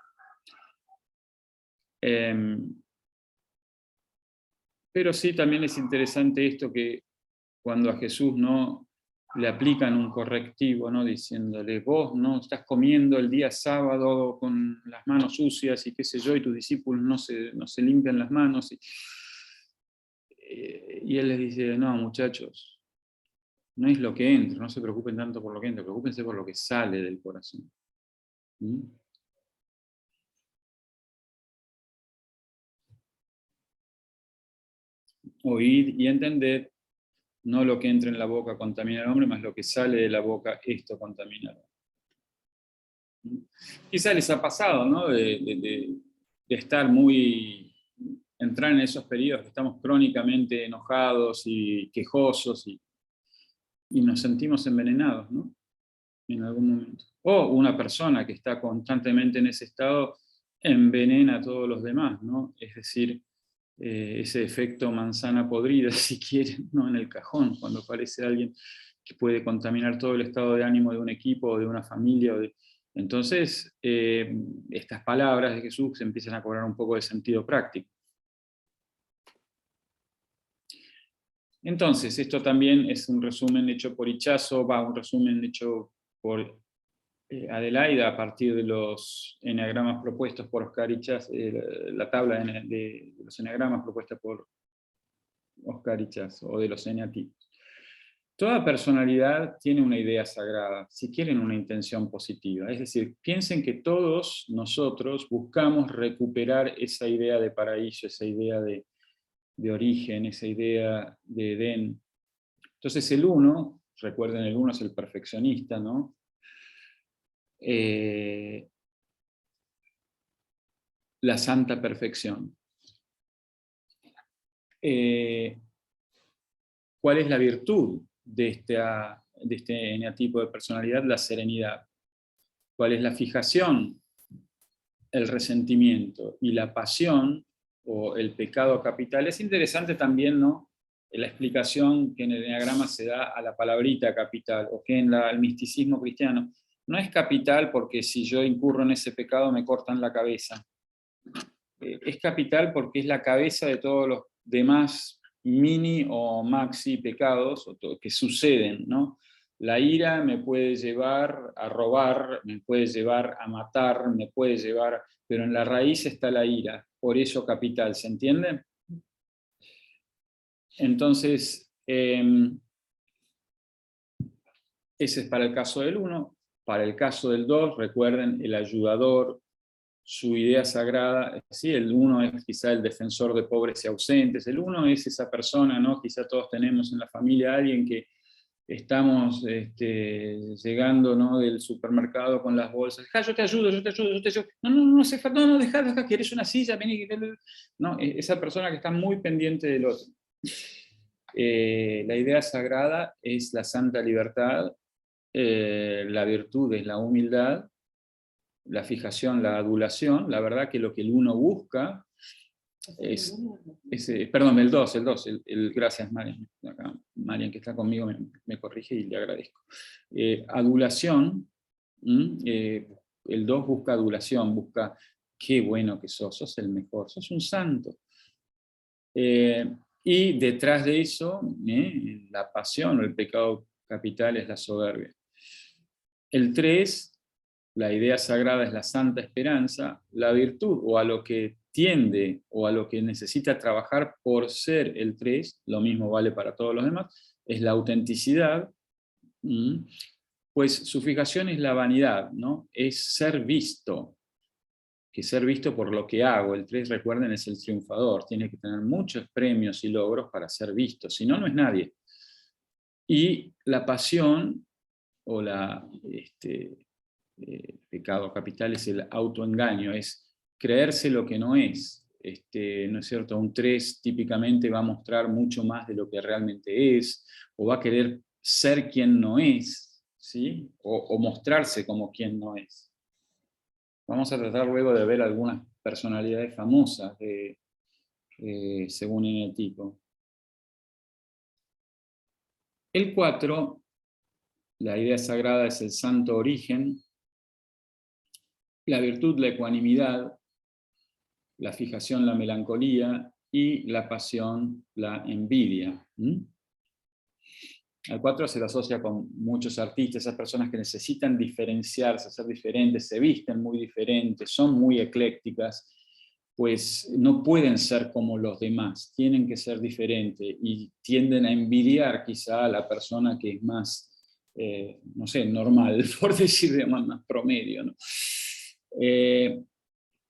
Pero sí, también es interesante esto, que cuando a Jesús no le aplican un correctivo, ¿no?, diciéndole: vos no estás comiendo el día sábado con las manos sucias y qué sé yo, y tus discípulos no se limpian las manos. Y él les dice: no, muchachos, no es lo que entra, no se preocupen tanto por lo que entra, preocúpense por lo que sale del corazón. ¿Mm? Oír y entender, no lo que entra en la boca contamina al hombre, más lo que sale de la boca, esto contamina al hombre. Quizá les ha pasado, ¿no?, de estar entrar en esos periodos que estamos crónicamente enojados y quejosos y nos sentimos envenenados, ¿no?, en algún momento. O una persona que está constantemente en ese estado envenena a todos los demás, ¿no? Es decir, ese efecto manzana podrida, si quieren, ¿no?, en el cajón, cuando aparece alguien que puede contaminar todo el estado de ánimo de un equipo o de una familia. Entonces, estas palabras de Jesús empiezan a cobrar un poco de sentido práctico. Entonces, esto también es un resumen hecho por Ichazo, un resumen hecho por Adelaida a partir de los eneagramas propuestos por Oscar Ichazo, la tabla de los eneagramas propuesta por Oscar Ichazo, o de los eneatipos. Toda personalidad tiene una idea sagrada, si quieren una intención positiva. Es decir, piensen que todos nosotros buscamos recuperar esa idea de paraíso, esa idea de origen, esa idea de Edén. Entonces el uno, recuerden, el uno es el perfeccionista, ¿no? La santa perfección. ¿Cuál es la virtud de este eneatipo de personalidad? La serenidad. ¿Cuál es la fijación? El resentimiento. Y la pasión, o el pecado capital. Es interesante también, ¿no?, la explicación que en el eneagrama se da a la palabrita capital, o que en el misticismo cristiano no es capital porque si yo incurro en ese pecado me cortan la cabeza. Es capital porque es la cabeza de todos los demás mini o maxi pecados que suceden, ¿no? La ira me puede llevar a robar, me puede llevar a matar, me puede llevar, pero en la raíz está la ira, por eso capital, ¿se entiende? Entonces, ese es para el caso del 1. Para el caso del 2, recuerden, el ayudador, su idea sagrada, sí, el 1 es quizá el defensor de pobres y ausentes, el 1 es esa persona, ¿no? Quizá todos tenemos en la familia a alguien que estamos llegando, ¿no?, del supermercado con las bolsas: yo te ayudo, yo te ayudo, yo te ayudo. No, Sefer, no, deja, ¿quieres una silla? Vení. No, esa persona que está muy pendiente del otro. La idea sagrada es la santa libertad, la virtud es la humildad, la fijación, la adulación. La verdad que lo que el 1 busca es perdón, el 2, gracias Marian, acá, Marian que está conmigo me corrige y le agradezco. Adulación, el 2 busca adulación, busca: qué bueno que sos el mejor, sos un santo. Y detrás de eso, la pasión o el pecado capital es la soberbia. El 3, la idea sagrada es la santa esperanza, la virtud, o a lo que tiende, o a lo que necesita trabajar por ser el 3, lo mismo vale para todos los demás, es la autenticidad, pues su fijación es la vanidad, ¿no? Es ser visto. que ser visto por lo que hago. El 3, recuerden, es el triunfador, tiene que tener muchos premios y logros para ser visto, si no, no es nadie. Y la pasión, o pecado capital, es el autoengaño, es creerse lo que no es. ¿No es cierto? Un 3 típicamente va a mostrar mucho más de lo que realmente es, o va a querer ser quien no es, ¿sí? O mostrarse como quien no es. Vamos a tratar luego de ver algunas personalidades famosas según el tipo. El 4, la idea sagrada es el santo origen, la virtud, la ecuanimidad, la fijación, la melancolía, y la pasión, la envidia. Al 4 se lo asocia con muchos artistas, esas personas que necesitan diferenciarse, ser diferentes, se visten muy diferentes, son muy eclécticas, pues no pueden ser como los demás, tienen que ser diferentes, y tienden a envidiar quizá a la persona que es más, no sé, normal, por decir de más promedio, ¿no?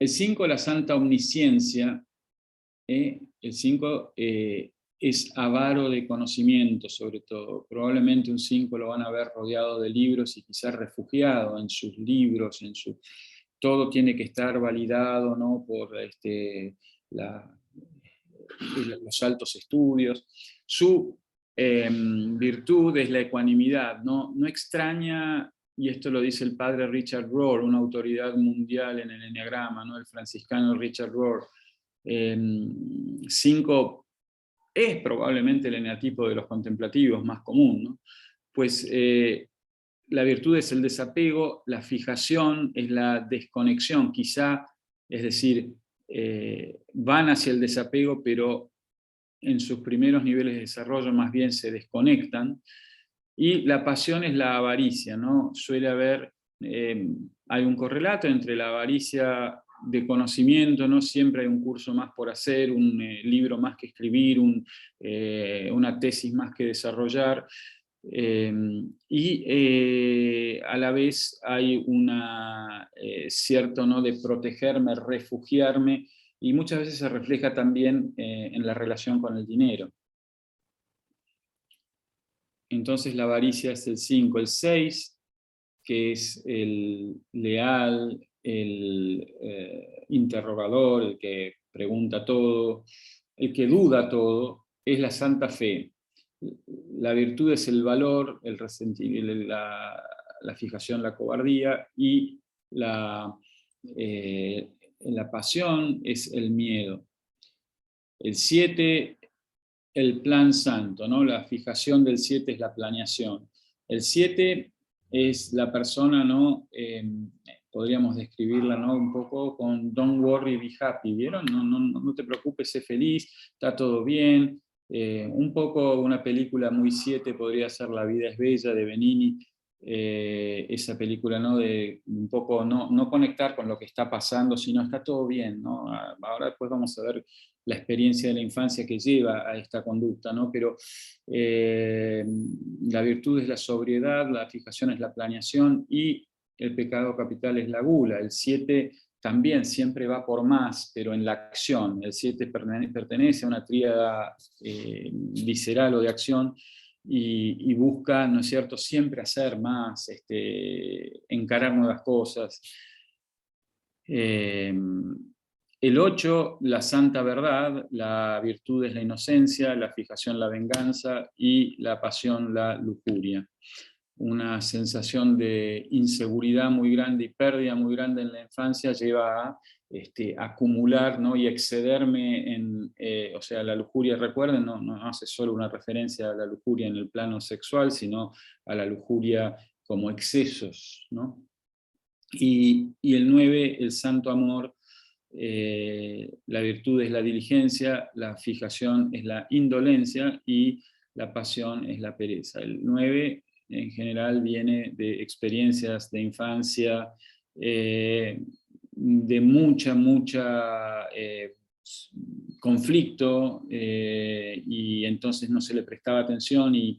El 5, la santa omnisciencia. El 5 es avaro de conocimiento, sobre todo. Probablemente un 5 lo van a ver rodeado de libros y quizás refugiado en sus libros, todo tiene que estar validado, ¿no? Por los altos estudios. Su virtud es la ecuanimidad, ¿no? No extraña, y esto lo dice el padre Richard Rohr, una autoridad mundial en el enneagrama, ¿no? El franciscano Richard Rohr. 5 es probablemente el eneatipo de los contemplativos más común, ¿no? Pues la virtud es el desapego, la fijación es la desconexión, quizá, es decir, van hacia el desapego, pero en sus primeros niveles de desarrollo más bien se desconectan, y la pasión es la avaricia, ¿no? Suele haber, hay un correlato entre la avaricia de conocimiento, ¿no? Siempre hay un curso más por hacer, un libro más que escribir, una tesis más que desarrollar, y a la vez hay una cierto, ¿no? De protegerme, refugiarme, y muchas veces se refleja también en la relación con el dinero. Entonces la avaricia es el 5. El 6, que es el leal, el interrogador, el que pregunta todo, el que duda todo, es la santa fe. La virtud es el valor, el resentimiento, la fijación, la cobardía, y la pasión es el miedo. El 7, el plan santo, ¿no? La fijación del 7 es la planeación. El 7 es la persona, ¿no? Podríamos describirla, ¿no? Un poco con don't worry, be happy, ¿vieron? No te preocupes, sé feliz, está todo bien. Un poco una película muy 7 podría ser La vida es bella, de Benigni, esa película, ¿no? De un poco no conectar con lo que está pasando, sino está todo bien, ¿no? Ahora después vamos a ver la experiencia de la infancia que lleva a esta conducta, ¿no? Pero la virtud es la sobriedad, la fijación es la planeación, y el pecado capital es la gula. El 7 también siempre va por más, pero en la acción. El 7 pertenece a una tríada visceral o de acción, y busca, ¿no es cierto?, siempre hacer más, encarar nuevas cosas. El 8, la santa verdad, la virtud es la inocencia, la fijación la venganza, y la pasión la lujuria. Una sensación de inseguridad muy grande y pérdida muy grande en la infancia lleva a acumular, ¿no? Y excederme o sea, la lujuria, recuerden, no hace solo una referencia a la lujuria en el plano sexual, sino a la lujuria como excesos, ¿no? Y el 9, el santo amor, la virtud es la diligencia, la fijación es la indolencia, y la pasión es la pereza. El 9 en general viene de experiencias de infancia, de mucha conflicto, y entonces no se le prestaba atención, y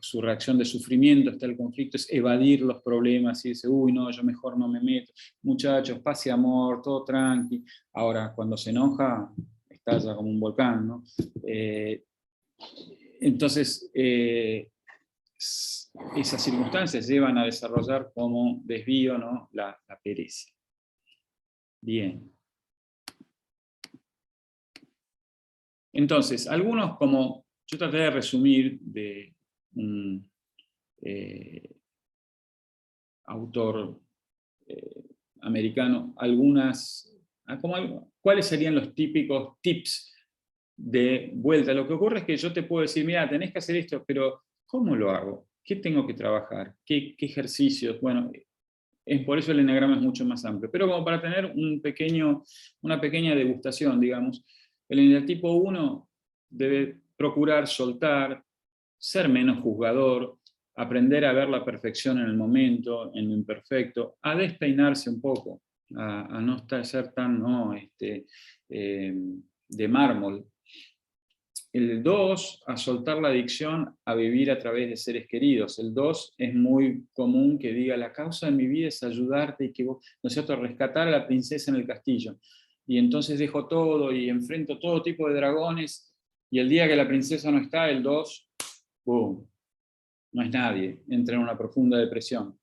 su reacción de sufrimiento está el conflicto, es evadir los problemas y dice, uy, no, yo mejor no me meto. Muchachos, paz y amor, todo tranqui. Ahora, cuando se enoja, estalla como un volcán, ¿no? Entonces, esas circunstancias llevan a desarrollar como desvío, ¿no? la pereza. Bien. Entonces, algunos como, yo traté de resumir de un autor americano, ¿cuáles serían los típicos tips de vuelta? Lo que ocurre es que yo te puedo decir, mira, tenés que hacer esto, pero ¿cómo lo hago? ¿Qué tengo que trabajar? ¿Qué ejercicios? Bueno, por eso el eneagrama es mucho más amplio. Pero como para tener una pequeña degustación, digamos, el eneatipo 1 debe procurar soltar, ser menos juzgador, aprender a ver la perfección en el momento, en lo imperfecto, a despeinarse un poco, a no ser tan de mármol. El 2, a soltar la adicción a vivir a través de seres queridos. El 2 es muy común que diga, la causa de mi vida es ayudarte y que vos, ¿no es cierto?, rescatar a la princesa en el castillo. Y entonces dejo todo y enfrento todo tipo de dragones, y el día que la princesa no está, el 2, ¡boom!, no es nadie, entra en una profunda depresión.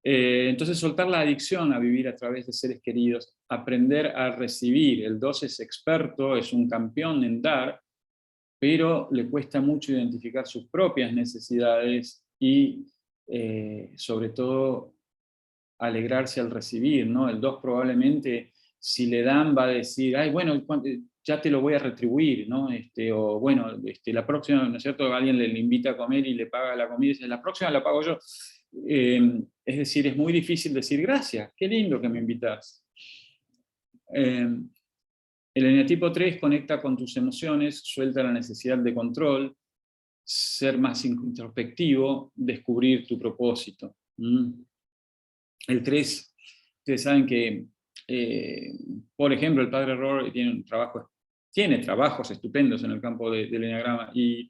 Entonces soltar la adicción a vivir a través de seres queridos, aprender a recibir. El 2 es experto, es un campeón en dar, pero le cuesta mucho identificar sus propias necesidades y sobre todo alegrarse al recibir, ¿no? El 2 probablemente, si le dan, va a decir, ay, bueno, ya te lo voy a retribuir, ¿no? O bueno, la próxima, ¿no es cierto? Alguien le invita a comer y le paga la comida y dice, la próxima la pago yo. Es decir, es muy difícil decir, gracias, qué lindo que me invitas. El eneatipo 3 conecta con tus emociones, suelta la necesidad de control, ser más introspectivo, descubrir tu propósito. El 3, ustedes saben que, por ejemplo, el padre Rohr tiene trabajos estupendos en el campo del eneagrama, y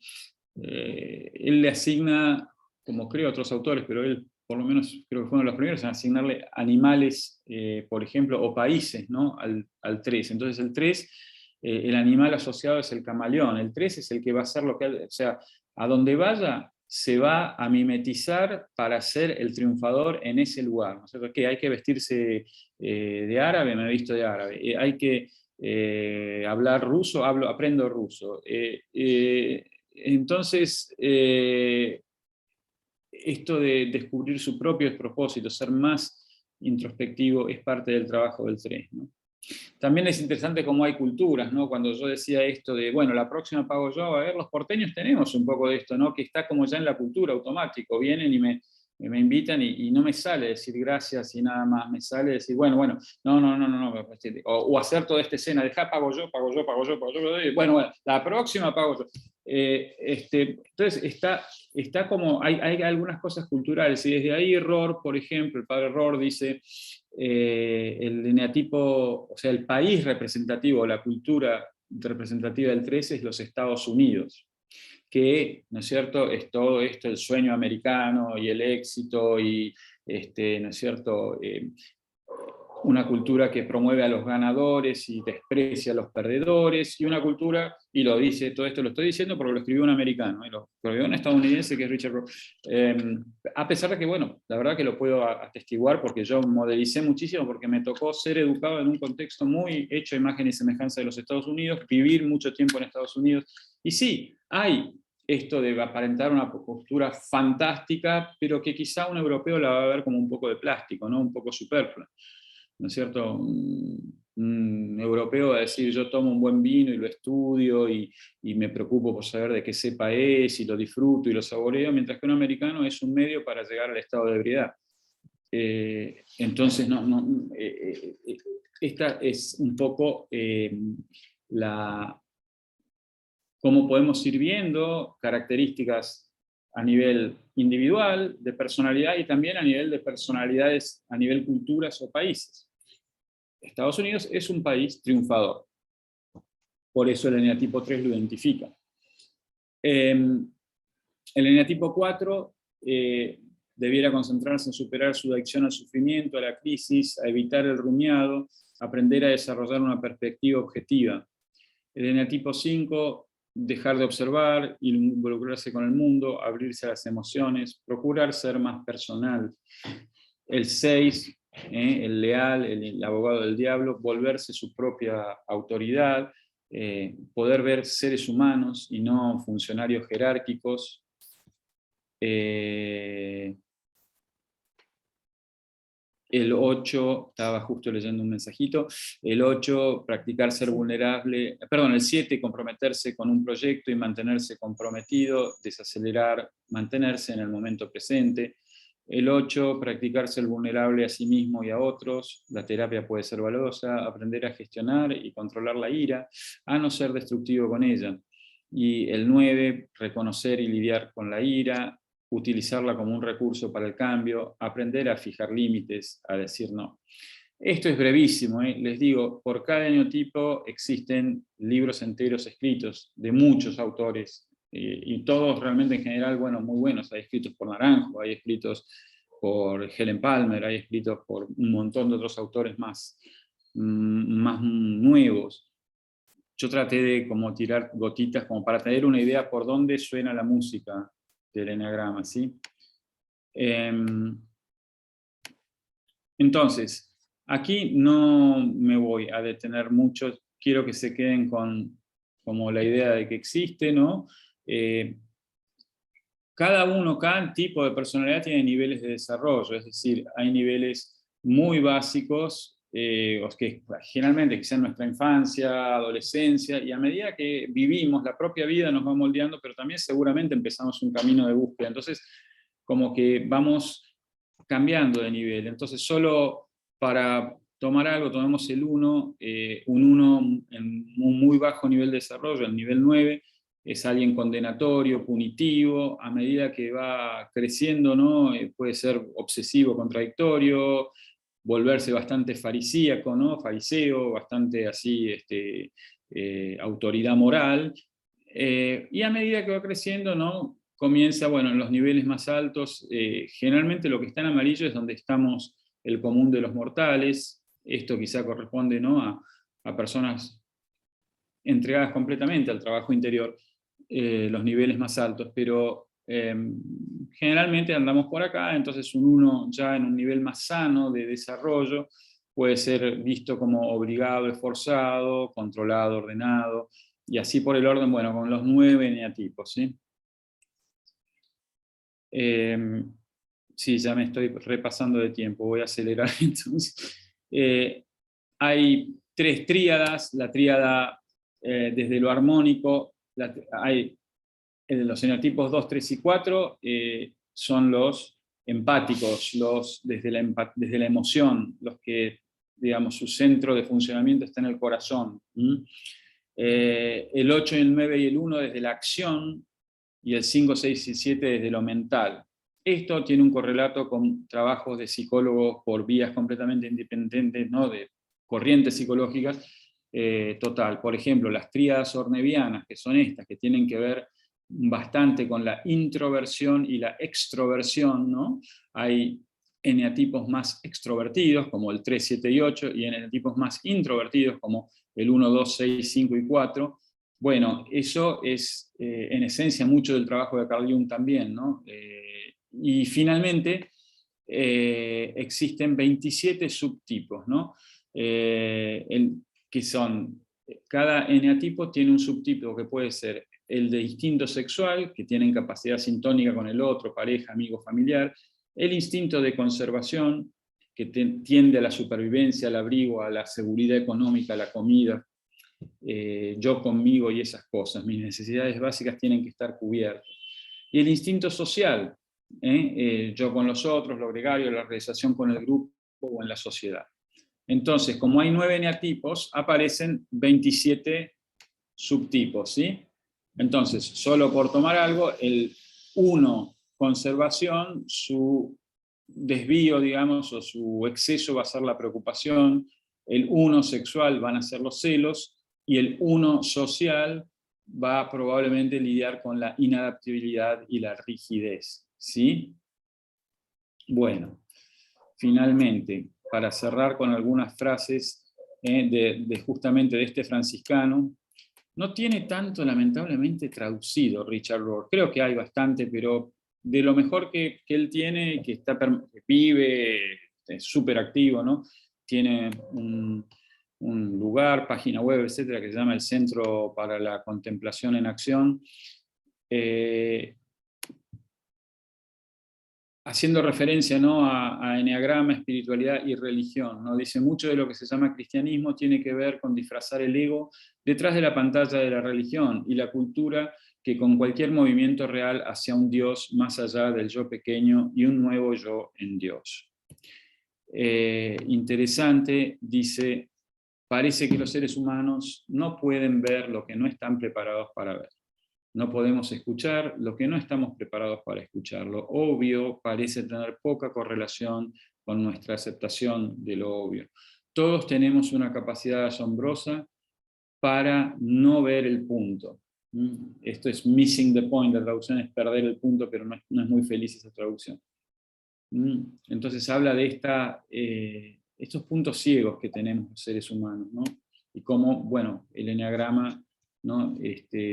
él le asigna, como creo otros autores, pero él por lo menos creo que fue uno de los primeros en asignarle animales, por ejemplo, o países, ¿no?, al 3. Entonces el 3, el animal asociado es el camaleón. El 3 es el que va a hacer lo que, o sea, a donde vaya, se va a mimetizar para ser el triunfador en ese lugar, ¿no es cierto? Que hay que vestirse de árabe, me he visto de árabe. Hay que hablar ruso, aprendo ruso. Entonces, esto de descubrir su propio propósito, ser más introspectivo, es parte del trabajo del 3, ¿no? También es interesante cómo hay culturas, ¿no? Cuando yo decía esto de, bueno, la próxima pago yo, a ver, los porteños tenemos un poco de esto, ¿no? Que está como ya en la cultura, automático, vienen y me invitan y no me sale decir gracias y nada más, me sale decir, bueno, no, o hacer toda esta escena, pago yo, bueno, la próxima pago yo. Entonces está como, hay algunas cosas culturales, y desde ahí Rohr, por ejemplo, el padre Rohr dice, el eneatipo, o sea, el país representativo, la cultura representativa del 13 es los Estados Unidos, que, ¿no es cierto?, es todo esto, el sueño americano y el éxito, y, ¿no es cierto?, una cultura que promueve a los ganadores y desprecia a los perdedores, y una cultura, y lo dice, todo esto lo estoy diciendo porque lo escribió un americano, y lo escribió un estadounidense que es Richard Rohr, a pesar de que, bueno, la verdad que lo puedo atestiguar porque yo modelicé muchísimo, porque me tocó ser educado en un contexto muy hecho a imagen y semejanza de los Estados Unidos, vivir mucho tiempo en Estados Unidos, y sí, hay esto de aparentar una postura fantástica, pero que quizá un europeo la va a ver como un poco de plástico, ¿no? Un poco superflua. ¿No es cierto? Un europeo va a decir, yo tomo un buen vino y lo estudio y me preocupo por saber de qué cepa es y lo disfruto y lo saboreo, mientras que un americano es un medio para llegar al estado de ebriedad. Entonces, esta es un poco cómo podemos ir viendo características a nivel individual, de personalidad, y también a nivel de personalidades, a nivel culturas o países. Estados Unidos es un país triunfador. Por eso el eneatipo 3 lo identifica. El eneatipo 4 debiera concentrarse en superar su adicción al sufrimiento, a la crisis, a evitar el rumiado, aprender a desarrollar una perspectiva objetiva. El eneatipo 5, dejar de observar, involucrarse con el mundo, abrirse a las emociones, procurar ser más personal. El 6, el leal, el abogado del diablo, volverse su propia autoridad, poder ver seres humanos y no funcionarios jerárquicos. El 8, estaba justo leyendo un mensajito, el 8, practicar ser vulnerable, perdón, el 7, comprometerse con un proyecto y mantenerse comprometido, desacelerar, mantenerse en el momento presente. El 8, practicar ser vulnerable a sí mismo y a otros, la terapia puede ser valiosa, aprender a gestionar y controlar la ira, a no ser destructivo con ella. Y el 9, reconocer y lidiar con la ira, utilizarla como un recurso para el cambio, aprender a fijar límites, a decir no. Esto es brevísimo, les digo, por cada eneatipo existen libros enteros escritos de muchos autores, y todos realmente en general, bueno, muy buenos. Hay escritos por Naranjo, hay escritos por Helen Palmer, hay escritos por un montón de otros autores más nuevos. Yo traté de como tirar gotitas como para tener una idea por dónde suena la música del eneagrama, ¿sí? Entonces, aquí no me voy a detener mucho, quiero que se queden con como la idea de que existe, ¿no? Cada tipo de personalidad tiene niveles de desarrollo, es decir, hay niveles muy básicos, que generalmente quizá en nuestra infancia, adolescencia, y a medida que vivimos, la propia vida nos va moldeando, pero también seguramente empezamos un camino de búsqueda, entonces como que vamos cambiando de nivel. Entonces solo para tomar algo, tomemos el 1, un 1 en un muy bajo nivel de desarrollo, el nivel 9, es alguien condenatorio, punitivo, a medida que va creciendo, ¿no? Puede ser obsesivo, contradictorio, volverse bastante farisíaco, ¿no? Fariseo, bastante así, autoridad moral, y a medida que va creciendo, ¿no? Comienza, bueno, en los niveles más altos, generalmente lo que está en amarillo es donde estamos el común de los mortales, esto quizá corresponde, ¿no? a personas entregadas completamente al trabajo interior, los niveles más altos, pero generalmente andamos por acá, entonces un 1 ya en un nivel más sano de desarrollo puede ser visto como obligado, esforzado, controlado, ordenado, y así por el orden, bueno, con los 9 eneatipos, ¿sí? Sí, ya me estoy repasando de tiempo, voy a acelerar entonces. Hay 3 tríadas, la tríada desde lo armónico, hay los eneatipos 2, 3 y 4 son los empáticos, desde la emoción, los que, digamos, su centro de funcionamiento está en el corazón. El 8, el 9 y el 1 desde la acción, y el 5, 6 y 7 desde lo mental. Esto tiene un correlato con trabajos de psicólogos por vías completamente independientes, ¿no? De corrientes psicológicas, total. Por ejemplo, las tríadas ornevianas, que son estas, que tienen que ver bastante con la introversión y la extroversión, ¿no? Hay eneatipos más extrovertidos, como el 3, 7 y 8, y eneatipos más introvertidos, como el 1, 2, 6, 5 y 4. Bueno, eso es en esencia mucho del trabajo de Carl Jung también, ¿no? Y finalmente existen 27 subtipos, ¿no? Que son, cada eneatipo tiene un subtipo que puede ser el de instinto sexual, que tiene capacidad sintónica con el otro, pareja, amigo, familiar, el instinto de conservación, que tiende a la supervivencia, al abrigo, a la seguridad económica, a la comida, yo conmigo y esas cosas, mis necesidades básicas tienen que estar cubiertas. Y el instinto social, yo con los otros, lo gregario, la realización con el grupo o en la sociedad. Entonces, como hay 9 eneatipos, aparecen 27 subtipos, ¿sí? Entonces, solo por tomar algo, el 1, conservación, su desvío, digamos, o su exceso va a ser la preocupación, el 1 sexual van a ser los celos, y el 1 social va a probablemente lidiar con la inadaptabilidad y la rigidez, ¿sí? Bueno, finalmente, para cerrar con algunas frases justamente de este franciscano, no tiene tanto, lamentablemente, traducido Richard Rohr. Creo que hay bastante, pero de lo mejor que él tiene, que vive, es súper activo, ¿no? Tiene un lugar, página web, etcétera, que se llama el Centro para la Contemplación en Acción, haciendo referencia, ¿no?, a eneagrama, espiritualidad y religión, ¿no? Dice, mucho de lo que se llama cristianismo tiene que ver con disfrazar el ego detrás de la pantalla de la religión y la cultura, que con cualquier movimiento real hacia un Dios más allá del yo pequeño y un nuevo yo en Dios. Interesante, dice, parece que los seres humanos no pueden ver lo que no están preparados para ver. No podemos escuchar lo que no estamos preparados para escuchar. Lo obvio parece tener poca correlación con nuestra aceptación de lo obvio. Todos tenemos una capacidad asombrosa para no ver el punto. Esto es missing the point, la traducción es perder el punto, pero no es muy feliz esa traducción. Entonces habla de estos puntos ciegos que tenemos los seres humanos, ¿no? Y cómo, bueno, el eneagrama, ¿no?,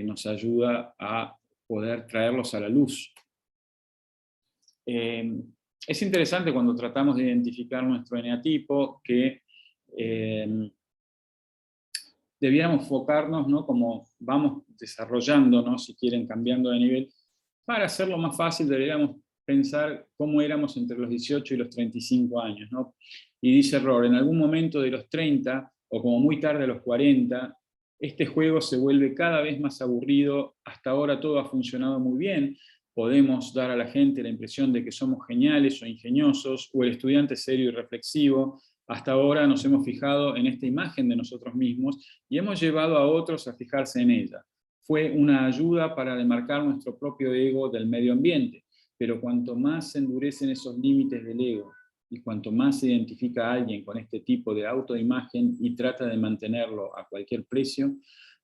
nos ayuda a poder traerlos a la luz. Es interesante cuando tratamos de identificar nuestro eneatipo que debiéramos enfocarnos, ¿no?, como vamos desarrollando, ¿no?, si quieren, cambiando de nivel. Para hacerlo más fácil deberíamos pensar cómo éramos entre los 18 y los 35 años, ¿no? Y dice Rohr, en algún momento de los 30, o como muy tarde a los 40, este juego se vuelve cada vez más aburrido. Hasta ahora todo ha funcionado muy bien, podemos dar a la gente la impresión de que somos geniales o ingeniosos, o el estudiante serio y reflexivo. Hasta ahora nos hemos fijado en esta imagen de nosotros mismos y hemos llevado a otros a fijarse en ella. Fue una ayuda para demarcar nuestro propio ego del medio ambiente, pero cuanto más se endurecen esos límites del ego, y cuanto más se identifica a alguien con este tipo de autoimagen y trata de mantenerlo a cualquier precio,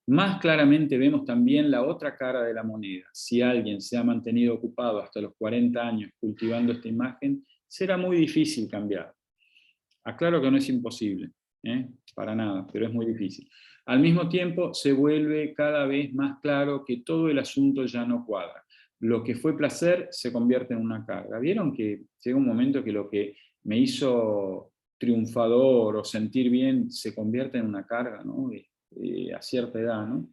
más claramente vemos también la otra cara de la moneda. Si alguien se ha mantenido ocupado hasta los 40 años cultivando esta imagen, será muy difícil cambiar. Aclaro que no es imposible, para nada, pero es muy difícil. Al mismo tiempo, se vuelve cada vez más claro que todo el asunto ya no cuadra. Lo que fue placer se convierte en una carga. ¿Vieron que llega un momento que lo que me hizo triunfador o sentir bien se convierte en una carga, ¿no? A cierta edad, ¿no?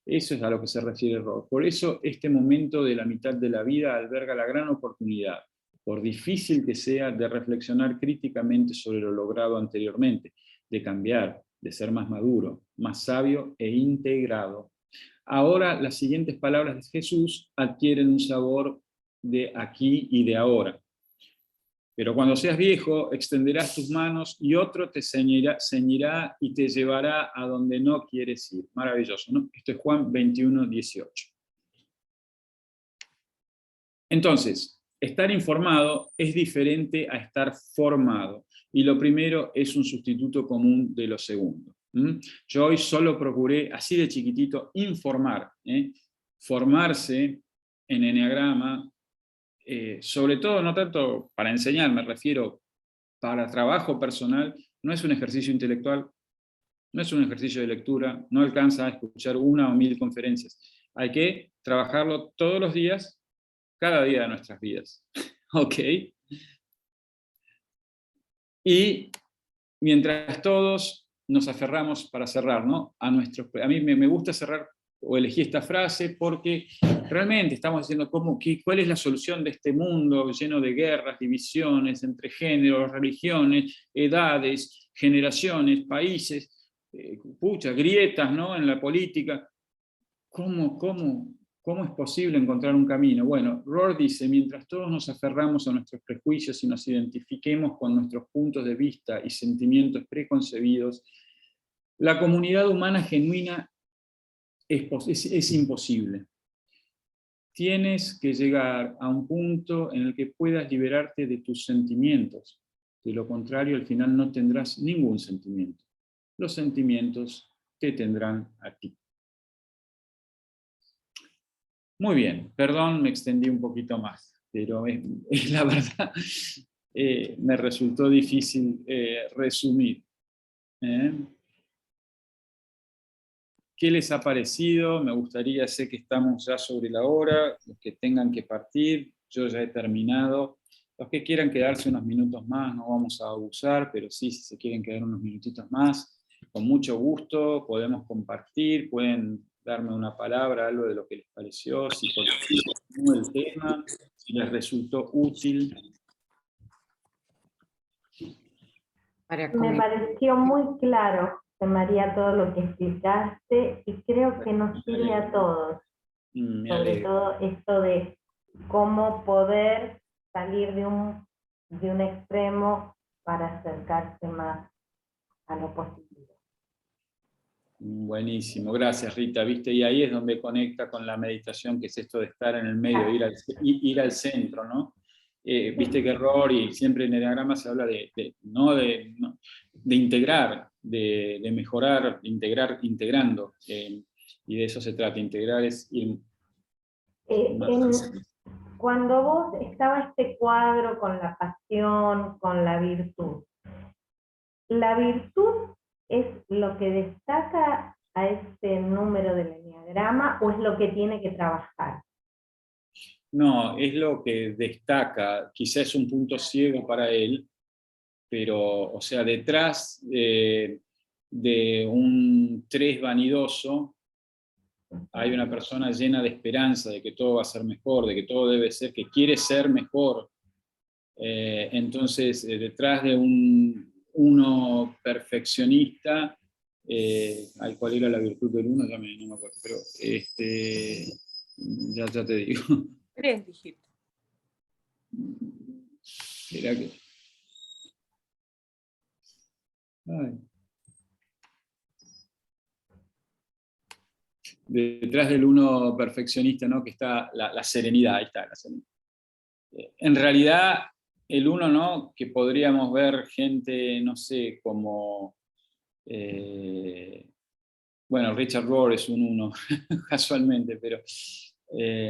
Eso es a lo que se refiere Rohr. Por eso este momento de la mitad de la vida alberga la gran oportunidad, por difícil que sea, de reflexionar críticamente sobre lo logrado anteriormente, de cambiar, de ser más maduro, más sabio e integrado. Ahora las siguientes palabras de Jesús adquieren un sabor de aquí y de ahora. Pero cuando seas viejo, extenderás tus manos y otro te ceñirá y te llevará a donde no quieres ir. Maravilloso, ¿no? Esto es Juan 21, 18. Entonces, estar informado es diferente a estar formado. Y lo primero es un sustituto común de lo segundo. Yo hoy solo procuré, así de chiquitito, informar. Formarse en eneagrama, sobre todo, no tanto para enseñar, me refiero para trabajo personal, no es un ejercicio intelectual, no es un ejercicio de lectura, no alcanza a escuchar 1 o 1000 conferencias. Hay que trabajarlo todos los días, cada día de nuestras vidas. ¿Ok? Y mientras todos nos aferramos, para cerrar, ¿no?, a mí me gusta cerrar, o elegí esta frase, porque realmente estamos diciendo cuál es la solución de este mundo lleno de guerras, divisiones entre géneros, religiones, edades, generaciones, países, grietas, ¿no?, en la política. ¿Cómo es posible encontrar un camino? Bueno, Rohr dice, mientras todos nos aferramos a nuestros prejuicios y nos identifiquemos con nuestros puntos de vista y sentimientos preconcebidos, la comunidad humana genuina es imposible. Tienes que llegar a un punto en el que puedas liberarte de tus sentimientos. De lo contrario, al final no tendrás ningún sentimiento. Los sentimientos te tendrán a ti. Muy bien, perdón, me extendí un poquito más, pero es la verdad, me resultó difícil resumir. ¿Qué les ha parecido? Me gustaría, sé que estamos ya sobre la hora, los que tengan que partir, yo ya he terminado. Los que quieran quedarse unos minutos más, no vamos a abusar, pero sí, si se quieren quedar unos minutitos más, con mucho gusto, podemos compartir, pueden darme una palabra, algo de lo que les pareció, si por el tema, si les resultó útil. Me pareció muy claro, José María, todo lo que explicaste y creo que nos sirve a todos. Me Sobre alegro. todo esto de cómo poder salir de un extremo para acercarse más a lo positivo. Buenísimo, gracias Rita, ¿viste? Y ahí es donde conecta con la meditación, que es esto de estar en el medio, ir al centro, ¿no? Viste que Rory, siempre en el enneagrama se habla de integrar, de mejorar, integrando, y de eso se trata, integrar es ir más. Cuando vos estaba este cuadro con la pasión, con la virtud es lo que destaca a este número del enneagrama o es lo que tiene que trabajar? No, es lo que destaca, quizás es un punto ciego para él, pero, o sea, detrás de un 3 vanidoso, hay una persona llena de esperanza, de que todo va a ser mejor, de que todo debe ser, que quiere ser mejor. Entonces, detrás de un 1 perfeccionista, al cual era la virtud del 1, no me acuerdo, pero ya te digo. 3 dijiste. Era que... Ay. Detrás del 1 perfeccionista, ¿no? Que está la serenidad, ahí está la serenidad. En realidad, el 1, ¿no? Que podríamos ver gente, no sé, como... bueno, Richard Rohr es un 1, casualmente, pero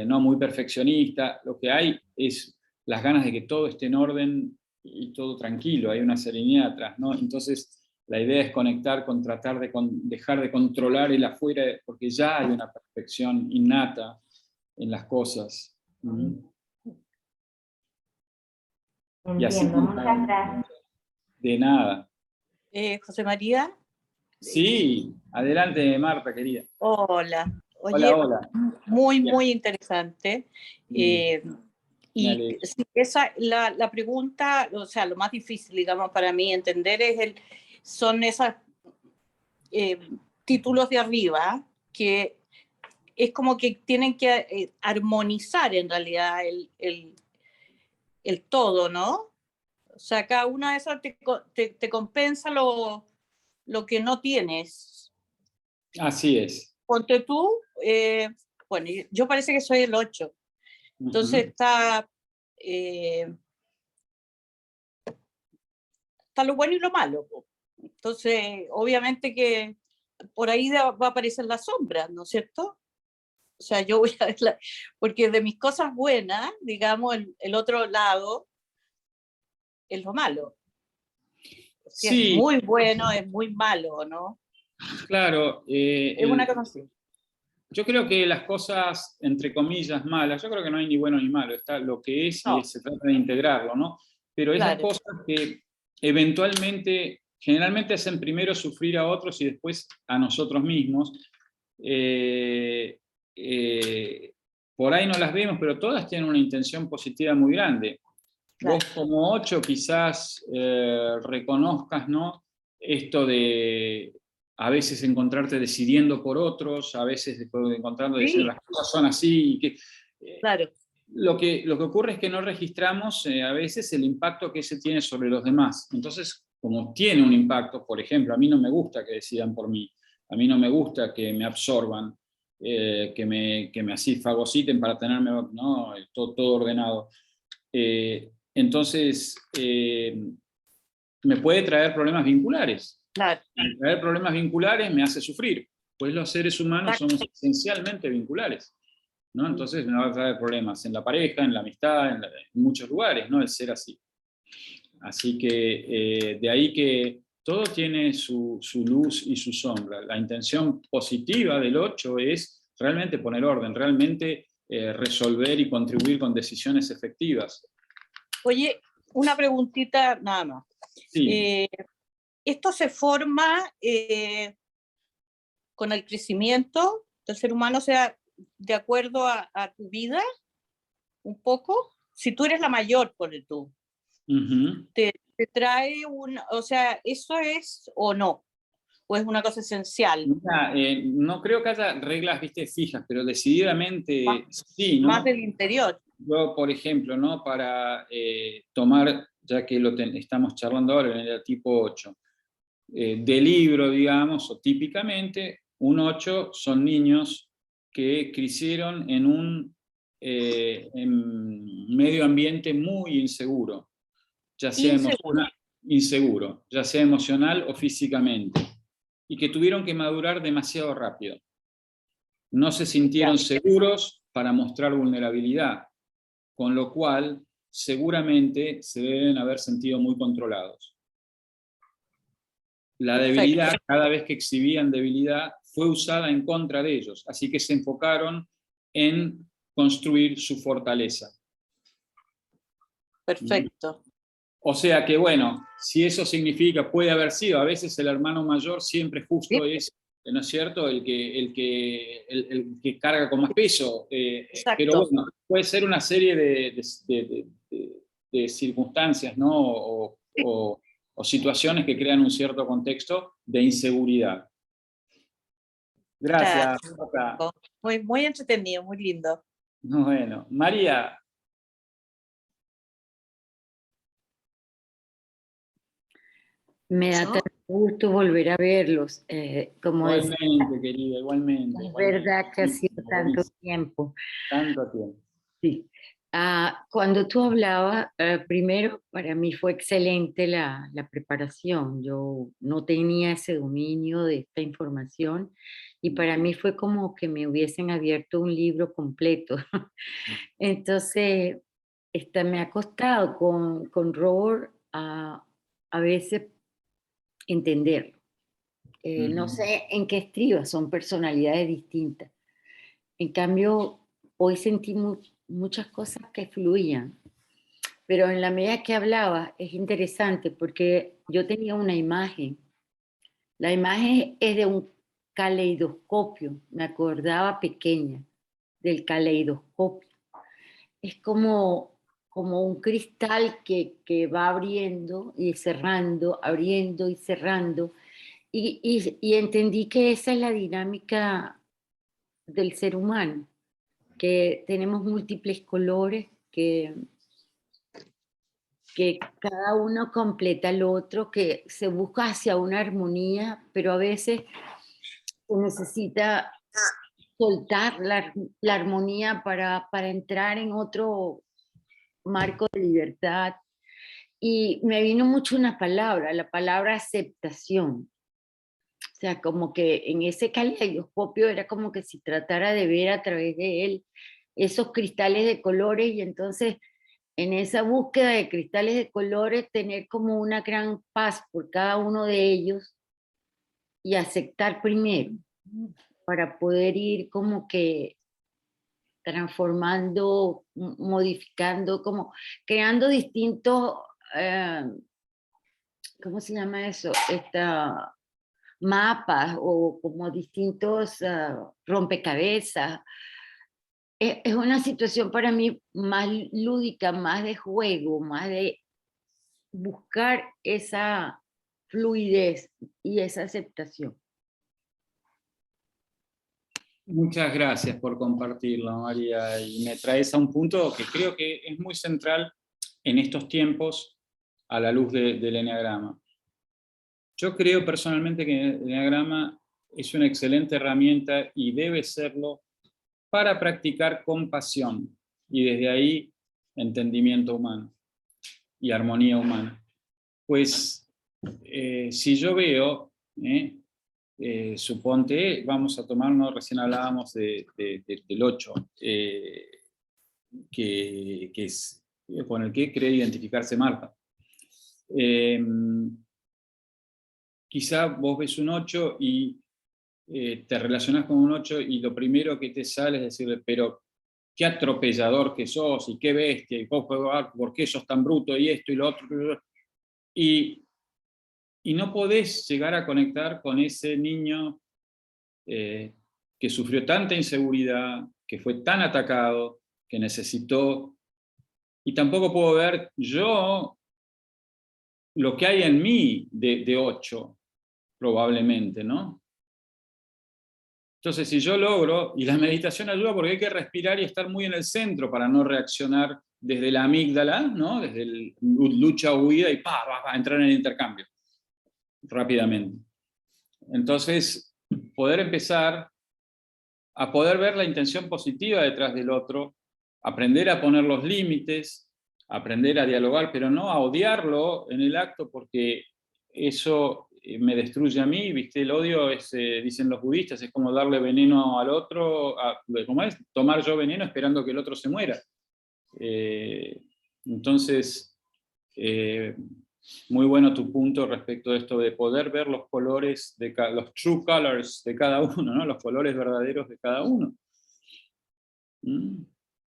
no muy perfeccionista. Lo que hay es las ganas de que todo esté en orden y todo tranquilo, hay una serenidad atrás, ¿no? Entonces, la idea es conectar con tratar de dejar de controlar el afuera, porque ya hay una perfección innata en las cosas. Y así, Entiendo, muchas gracias. de nada. José María. Sí, adelante Marta, querida. Hola. Oye, Hola. muy, muy interesante. Y sí, la pregunta, o sea, lo más difícil, digamos, para mí entender son esos títulos de arriba que es como que tienen que armonizar en realidad el todo, ¿no? O sea, cada una de esas te compensa lo que no tienes. Así es. Ponte tú, bueno, yo parece que soy el 8. Entonces está lo bueno y lo malo. Entonces, obviamente que por ahí va a aparecer la sombra, ¿no es cierto? O sea, yo voy a ver porque de mis cosas buenas, digamos, el otro lado es lo malo. Si sí. Es muy bueno, es muy malo, ¿no? Claro. Es una cosa así. Yo creo que las cosas, entre comillas, malas, yo creo que no hay ni bueno ni malo, está lo que es y se trata de integrarlo, ¿no? Pero esas cosas que eventualmente, generalmente hacen primero sufrir a otros y después a nosotros mismos, por ahí no las vemos, pero todas tienen una intención positiva muy grande. Vos como 8 quizás reconozcas, ¿no? Esto de a veces encontrarte decidiendo por otros, a veces encontrando decir las cosas son así. Claro. Lo que ocurre es que no registramos a veces el impacto que ese tiene sobre los demás. Entonces, como tiene un impacto, por ejemplo, a mí no me gusta que decidan por mí, a mí no me gusta que me absorban, que me así fagociten para tenerme, ¿no? todo ordenado. Entonces, me puede traer problemas vinculares. Claro. Traer problemas vinculares me hace sufrir, pues los seres humanos somos esencialmente vinculares. ¿no? Entonces no va a haber problemas en la pareja, en la amistad, en muchos lugares, ¿no? El ser así. Así que de ahí que todo tiene su luz y su sombra. La intención positiva del 8 es realmente poner orden, realmente resolver y contribuir con decisiones efectivas. Oye, una preguntita nada más. Sí. ¿Esto se forma con el crecimiento del ser humano, o sea, de acuerdo a tu vida, un poco? Si tú eres la mayor, ponle tú, te trae o sea, ¿eso es o no? ¿O es una cosa esencial? Mira, no creo que haya reglas, viste, fijas, pero decididamente sí, ¿no? Más del interior. Yo, por ejemplo, ¿no? Para tomar, ya que estamos charlando ahora en el tipo 8, de libro, digamos, o típicamente, un 8 son niños que crecieron en un medio ambiente muy inseguro, ya sea inseguro, ya sea emocional o físicamente, y que tuvieron que madurar demasiado rápido. No se sintieron seguros para mostrar vulnerabilidad, con lo cual seguramente se deben haber sentido muy controlados. La debilidad, cada vez que exhibían debilidad, fue usada en contra de ellos, así que se enfocaron en construir su fortaleza. Perfecto. O sea que, bueno, si eso significa, puede haber sido, a veces el hermano mayor siempre justo es, ¿no es cierto?, el que carga con más peso. Pero bueno, puede ser una serie de circunstancias, ¿no? O situaciones que crean un cierto contexto de inseguridad. Gracias. Claro. Muy entretenido, muy lindo. Bueno, María. Me da tanto gusto volver a verlos. Como Igualmente, querida, igualmente. Es verdad que ha sido tanto tiempo. Tanto tiempo. Sí. Cuando tú hablabas, primero para mí fue excelente la preparación. Yo no tenía ese dominio de esta información y para mí fue como que me hubiesen abierto un libro completo. Entonces, me ha costado con Robert a veces entenderlo. No sé en qué estriba, son personalidades distintas. En cambio, hoy sentí muchas cosas que fluían, pero en la medida que hablaba es interesante porque yo tenía una imagen. La imagen es de un caleidoscopio, me acordaba pequeña del caleidoscopio. Es como un cristal que va abriendo y cerrando, abriendo y cerrando. Y entendí que esa es la dinámica del ser humano, que tenemos múltiples colores, que cada uno completa al otro, que se busca hacia una armonía, pero a veces se necesita soltar la armonía para entrar en otro marco de libertad. Y me vino mucho una palabra, la palabra aceptación. O sea, como que en ese caleidoscopio era como que si tratara de ver a través de él esos cristales de colores y entonces en esa búsqueda de cristales de colores tener como una gran paz por cada uno de ellos y aceptar primero para poder ir como que transformando, modificando, como creando distintos, ¿cómo se llama eso? Mapas o como distintos rompecabezas. Es una situación para mí más lúdica, más de juego, más de buscar esa fluidez y esa aceptación. Muchas gracias por compartirlo, María, y me traes a un punto que creo que es muy central en estos tiempos a la luz del Eneagrama. Yo creo personalmente que el Eneagrama es una excelente herramienta y debe serlo para practicar compasión y desde ahí entendimiento humano y armonía humana. Pues si yo veo suponte, vamos a tomarnos, recién hablábamos del 8, que es con el que cree identificarse Marta. Quizá vos ves un 8 y te relacionás con un 8 y lo primero que te sale es decirle, pero qué atropellador que sos, y qué bestia, y por qué sos tan bruto, y esto y lo otro. Y no podés llegar a conectar con ese niño que sufrió tanta inseguridad, que fue tan atacado, que necesitó, y tampoco puedo ver yo lo que hay en mí de 8, probablemente, ¿no? Entonces, si yo logro, y la meditación ayuda porque hay que respirar y estar muy en el centro para no reaccionar desde la amígdala, ¿no? Desde el lucha o huida y entrar en el intercambio rápidamente. Entonces, poder empezar a poder ver la intención positiva detrás del otro, aprender a poner los límites, aprender a dialogar, pero no a odiarlo en el acto, porque eso me destruye a mí, ¿viste? El odio es, dicen los budistas, es como darle veneno al otro, ¿cómo es? Tomar yo veneno esperando que el otro se muera. Entonces, muy bueno tu punto respecto de esto de poder ver los colores, los true colors de cada uno, ¿no? Los colores verdaderos de cada uno.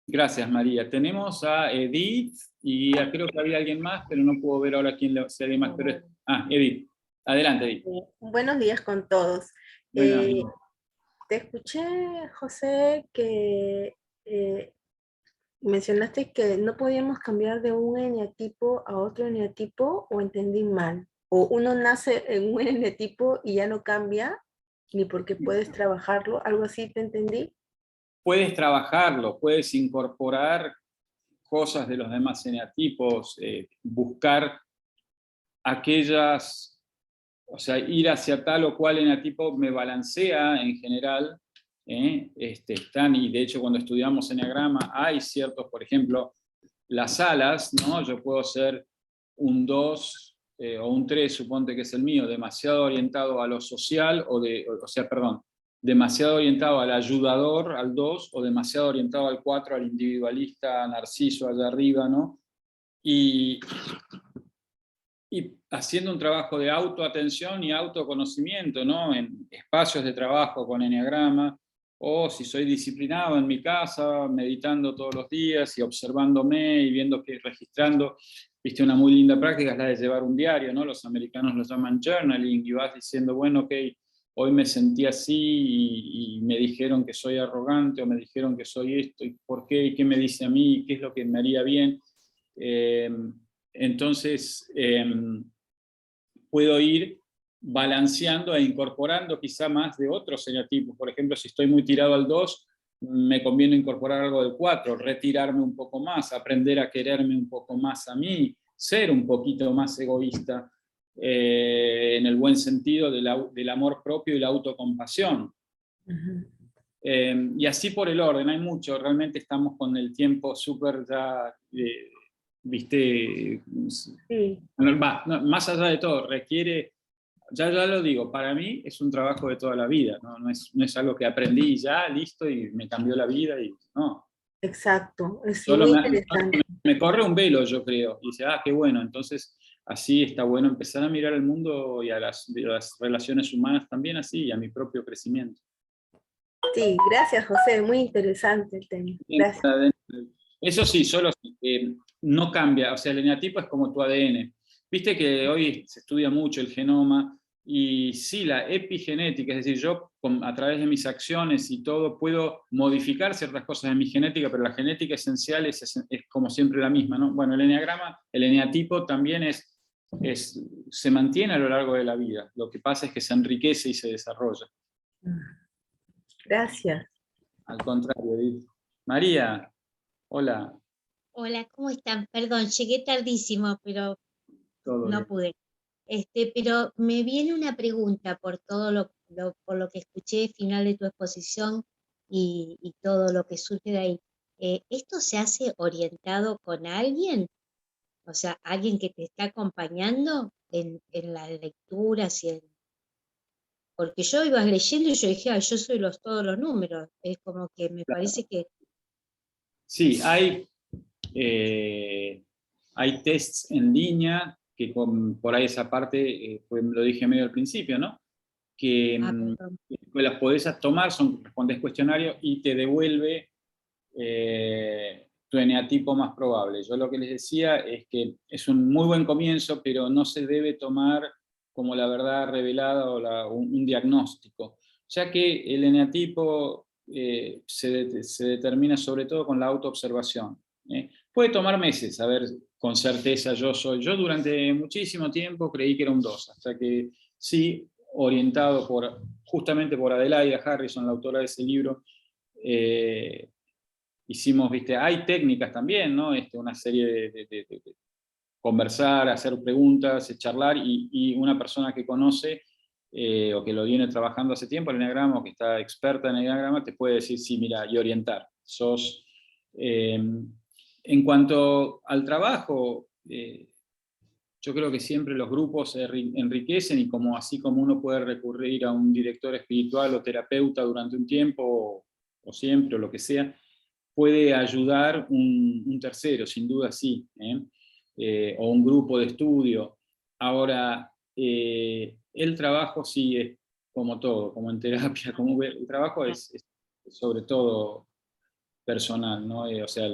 Gracias, María. Tenemos a Edith, y creo que había alguien más, pero no puedo ver ahora si alguien más. Pero Edith. Adelante, Edith. Buenos días con todos. Bueno, Te escuché, José, que mencionaste que no podíamos cambiar de un eneatipo a otro eneatipo, o entendí mal. O uno nace en un eneatipo y ya no cambia, ni porque puedes trabajarlo, algo así te entendí. puedes trabajarlo, puedes incorporar cosas de los demás eneatipos, buscar aquellas, o sea, ir hacia tal o cual eneatipo me balancea en general. Están, y de hecho cuando estudiamos eneagrama hay ciertos, por ejemplo, las alas, ¿no? Yo puedo ser un 2 o un 3, suponte que es el mío, demasiado orientado a lo social, demasiado orientado al ayudador, al 2, o demasiado orientado al 4, al individualista, narciso allá arriba, ¿no? Y haciendo un trabajo de autoatención y autoconocimiento, ¿no? En espacios de trabajo con eneagrama, o si soy disciplinado en mi casa, meditando todos los días y observándome y viendo que registrando. Viste, una muy linda práctica es la de llevar un diario, ¿no? Los americanos lo llaman journaling, y vas diciendo, bueno, ok, hoy me sentí así y me dijeron que soy arrogante, o me dijeron que soy esto, y por qué, y qué me dice a mí, qué es lo que me haría bien. Entonces, puedo ir balanceando e incorporando quizá más de otros eneatipos. Por ejemplo, si estoy muy tirado al 2, me conviene incorporar algo del 4, retirarme un poco más, aprender a quererme un poco más a mí, ser un poquito más egoísta, en el buen sentido del amor propio y la autocompasión. Y así por el orden, hay mucho, realmente estamos con el tiempo súper ya, viste, Sí. más allá de todo, requiere, ya lo digo, para mí es un trabajo de toda la vida, no es algo que aprendí ya, listo, y me cambió la vida, y no. Exacto, es Solo muy interesante. me corre un velo, yo creo, y dice, qué bueno, entonces así está bueno empezar a mirar el mundo y a las relaciones humanas también así, y a mi propio crecimiento. Sí, gracias, José, muy interesante el tema. Gracias. Eso sí, solo no cambia, o sea, el eneatipo es como tu ADN. Viste que hoy se estudia mucho el genoma, y sí, la epigenética, es decir, yo a través de mis acciones y todo puedo modificar ciertas cosas de mi genética, pero la genética esencial es como siempre la misma, ¿no? Bueno, el eneagrama, el eneatipo también se mantiene a lo largo de la vida. Lo que pasa es que se enriquece y se desarrolla. Gracias. Al contrario, Edith. María, hola. Hola, ¿cómo están? Perdón, llegué tardísimo, pero Todo no bien. pude. Pero me viene una pregunta por todo por lo que escuché al final de tu exposición y todo lo que surge de ahí. ¿Esto se hace orientado con alguien? O sea, alguien que te está acompañando en las lecturas y Porque yo iba leyendo y yo dije, "Ah, yo soy todos los números". Es como que me parece que Sí, hay tests en línea que por ahí esa parte, lo dije medio al principio, ¿no? Que, perdón. que las podés tomar, respondes cuestionario y te devuelve tu eneatipo más probable. Yo lo que les decía es que es un muy buen comienzo, pero no se debe tomar como la verdad revelada o un diagnóstico, ya que el eneatipo se determina sobre todo con la autoobservación. Puede tomar meses, a ver, con certeza yo durante muchísimo tiempo creí que era un 2, hasta que sí, orientado justamente por Adelaida Harrison, la autora de ese libro, hicimos, hay técnicas también, ¿no? Una serie de conversar, hacer preguntas, charlar, y una persona que conoce o que lo viene trabajando hace tiempo el eneagrama, o que está experta en el eneagrama, te puede decir, sí, mira, y orientar. En cuanto al trabajo, yo creo que siempre los grupos se enriquecen, y así como uno puede recurrir a un director espiritual o terapeuta durante un tiempo, o siempre, o lo que sea, puede ayudar un tercero, sin duda sí, o un grupo de estudio. Ahora, el trabajo sí es como todo, como en terapia, el trabajo es sobre todo personal, ¿no? O sea,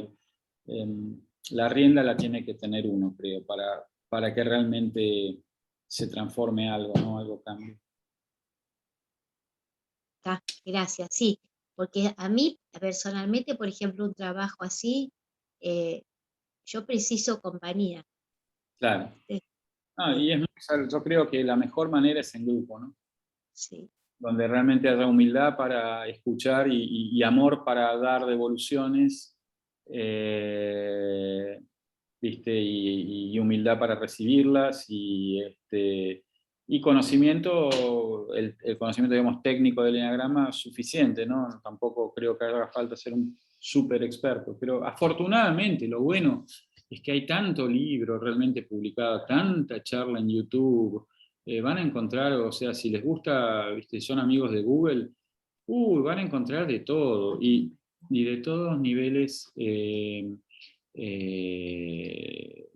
la rienda la tiene que tener uno, creo, para que realmente se transforme algo, ¿no? Algo cambie. Gracias, sí, porque a mí personalmente, por ejemplo, un trabajo así, yo preciso compañía. Claro. Sí. Yo creo que la mejor manera es en grupo, ¿no? Sí. Donde realmente haya humildad para escuchar y amor para dar devoluciones, ¿viste? Y humildad para recibirlas, y conocimiento, el conocimiento, digamos, técnico del eneagrama suficiente, ¿no? Tampoco creo que haga falta ser un súper experto, pero afortunadamente lo bueno es que hay tanto libro realmente publicado, tanta charla en YouTube. Van a encontrar, o sea, si les gusta, ¿viste? Son amigos de Google, van a encontrar de todo, y de todos niveles,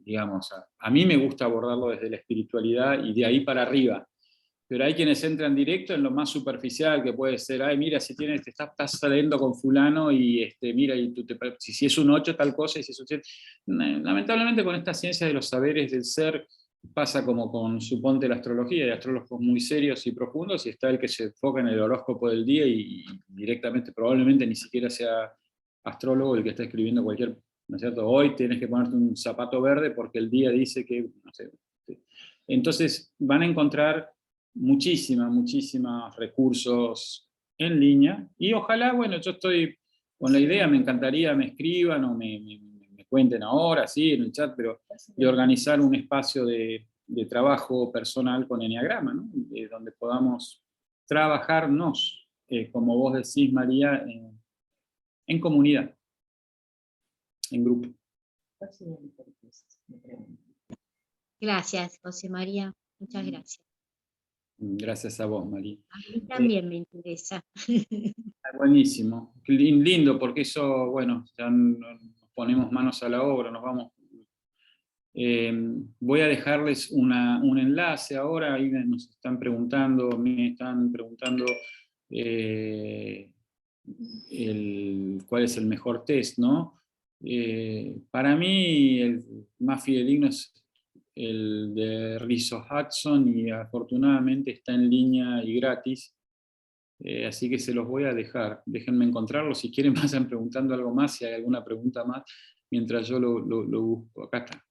digamos, a mí me gusta abordarlo desde la espiritualidad y de ahí para arriba, pero hay quienes entran directo en lo más superficial, que puede ser, ay, mira, si tienes, estás saliendo con fulano, y mira, y si es un 8 tal cosa, y si es un 7. Lamentablemente, con esta ciencia de los saberes del ser, pasa como con, suponte, la astrología. Hay astrólogos muy serios y profundos, y está el que se enfoca en el horóscopo del día, y directamente probablemente ni siquiera sea astrólogo el que está escribiendo cualquier, ¿no es cierto? Hoy tienes que ponerte un zapato verde porque el día dice que, no sé. Entonces van a encontrar muchísimos recursos en línea, y ojalá, bueno, yo estoy con la idea, me encantaría me escriban o me cuenten ahora, sí, en el chat, pero de organizar un espacio de trabajo personal con eneagrama, ¿no? Donde podamos trabajarnos, como vos decís, María, en comunidad, en grupo. Gracias, José María. Muchas gracias. Gracias a vos, María. A mí también me interesa. Buenísimo, lindo, porque eso, bueno, ya nos ponemos manos a la obra, nos vamos. Voy a dejarles un enlace ahora, ahí me están preguntando cuál es el mejor test, ¿no? Para mí el más fidedigno es el de Rizzo Hudson, y afortunadamente está en línea y gratis. Así que se los voy a dejar. Déjenme encontrarlo. Si quieren, vayan preguntando algo más, si hay alguna pregunta más, mientras yo lo busco. Acá está.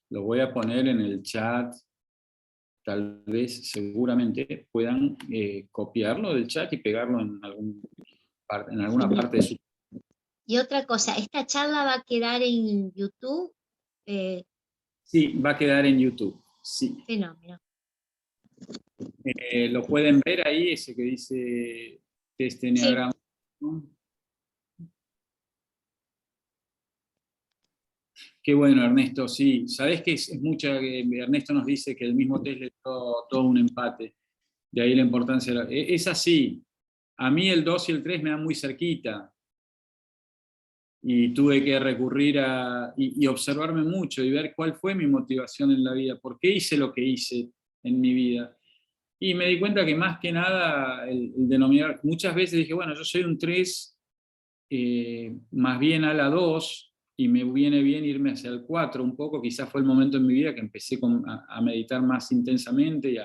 Lo voy a poner en el chat. Tal vez, seguramente, puedan copiarlo del chat y pegarlo en alguna parte de su... Y otra cosa, ¿esta charla va a quedar en YouTube? Sí, va a quedar en YouTube. Sí. Fenómeno. Lo pueden ver ahí, ese que dice test eneagrama. Qué bueno, Ernesto, sí. Sabés que es mucha, Ernesto nos dice que el mismo test le dio todo un empate. De ahí la importancia. Es así. A mí el 2 y el 3 me dan muy cerquita. Y tuve que recurrir y observarme mucho y ver cuál fue mi motivación en la vida. ¿Por qué hice lo que hice en mi vida? Y me di cuenta que más que nada el denominador, muchas veces dije, bueno, yo soy un 3, más bien a la 2, y me viene bien irme hacia el 4 un poco. Quizás fue el momento en mi vida que empecé a meditar más intensamente,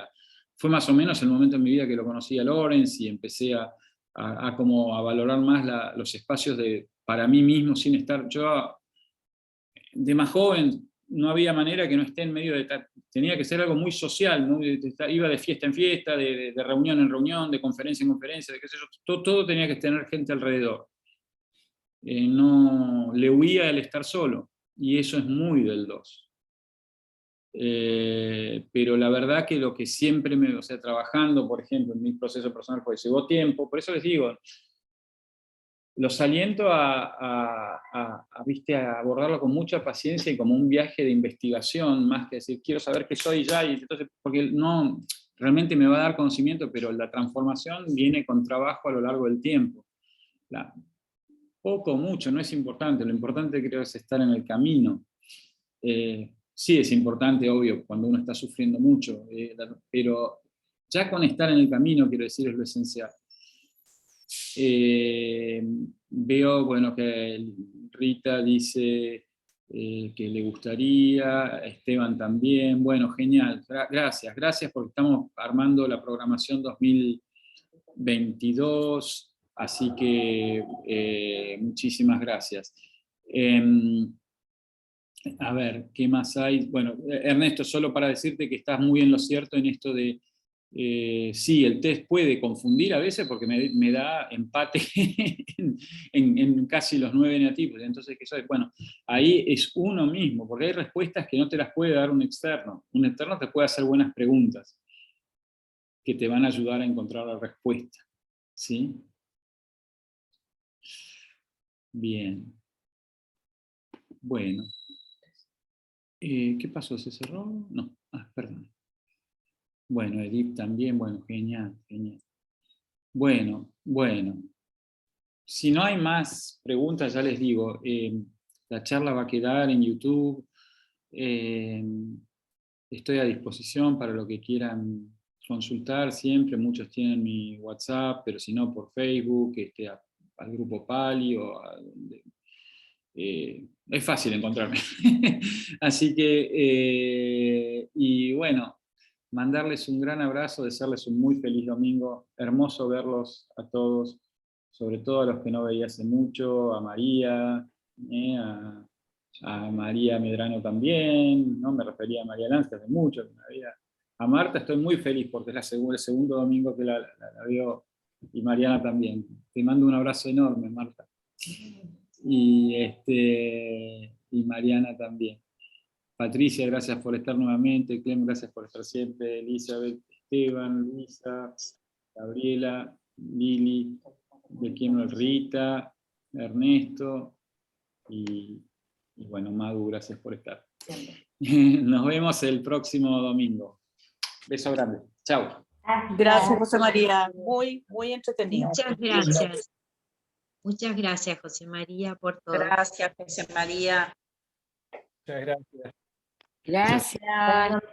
fue más o menos el momento en mi vida que lo conocí a Lawrence y empecé a valorar más los espacios para mí mismo sin estar. Yo de más joven no había manera que no esté en medio tenía que ser algo muy social, ¿no? Iba de fiesta en fiesta, de reunión en reunión, de conferencia en conferencia, de qué sé yo, todo tenía que tener gente alrededor. No le huía el estar solo, y eso es muy del 2. Pero la verdad que lo que siempre trabajando, por ejemplo, en mi proceso personal, pues llevó tiempo, por eso les digo, los aliento a abordarlo con mucha paciencia y como un viaje de investigación, más que decir, quiero saber qué soy ya, y entonces, porque no, realmente me va a dar conocimiento, pero la transformación viene con trabajo a lo largo del tiempo. Poco o mucho, no es importante, lo importante creo es estar en el camino. Sí es importante, obvio, cuando uno está sufriendo mucho, pero ya con estar en el camino, quiero decir, es lo esencial. Veo, bueno, que Rita dice que le gustaría, Esteban también. Bueno, genial, gracias porque estamos armando la programación 2022, así que muchísimas gracias. A ver, ¿qué más hay? Bueno, Ernesto, solo para decirte que estás muy en lo cierto en esto de, sí, el test puede confundir a veces porque me da empate en casi los 9 eneatipos. Entonces, bueno, ahí es uno mismo, porque hay respuestas que no te las puede dar un externo. Un externo te puede hacer buenas preguntas que te van a ayudar a encontrar la respuesta. ¿Sí? Bien. Bueno. ¿Qué pasó? ¿Se cerró? No, perdón. Bueno, Edith también, bueno, genial. Bueno. Si no hay más preguntas, ya les digo, la charla va a quedar en YouTube. Estoy a disposición para lo que quieran consultar siempre. Muchos tienen mi WhatsApp, pero si no, por Facebook, al grupo Pali o es fácil encontrarme. Así que, y bueno, mandarles un gran abrazo, desearles un muy feliz domingo. Hermoso verlos a todos, sobre todo a los que no veía hace mucho, a María, a María Medrano también, ¿no? Me refería a María Lanz, hace mucho que no veía. A Marta estoy muy feliz porque es el segundo domingo que la veo, y Mariana también. Te mando un abrazo enorme, Marta. Y Mariana también. Patricia, gracias por estar nuevamente. Clem, gracias por estar siempre. Elizabeth, Esteban, Luisa, Gabriela, Lili, de quien Rita, Ernesto y bueno, Madu, gracias por estar. Nos vemos el próximo domingo. Beso grande. Chao. Gracias, José María. Muy, muy entretenido. Muchas gracias. Muchas gracias, José María, por todo. Gracias, José María. Muchas gracias. Gracias.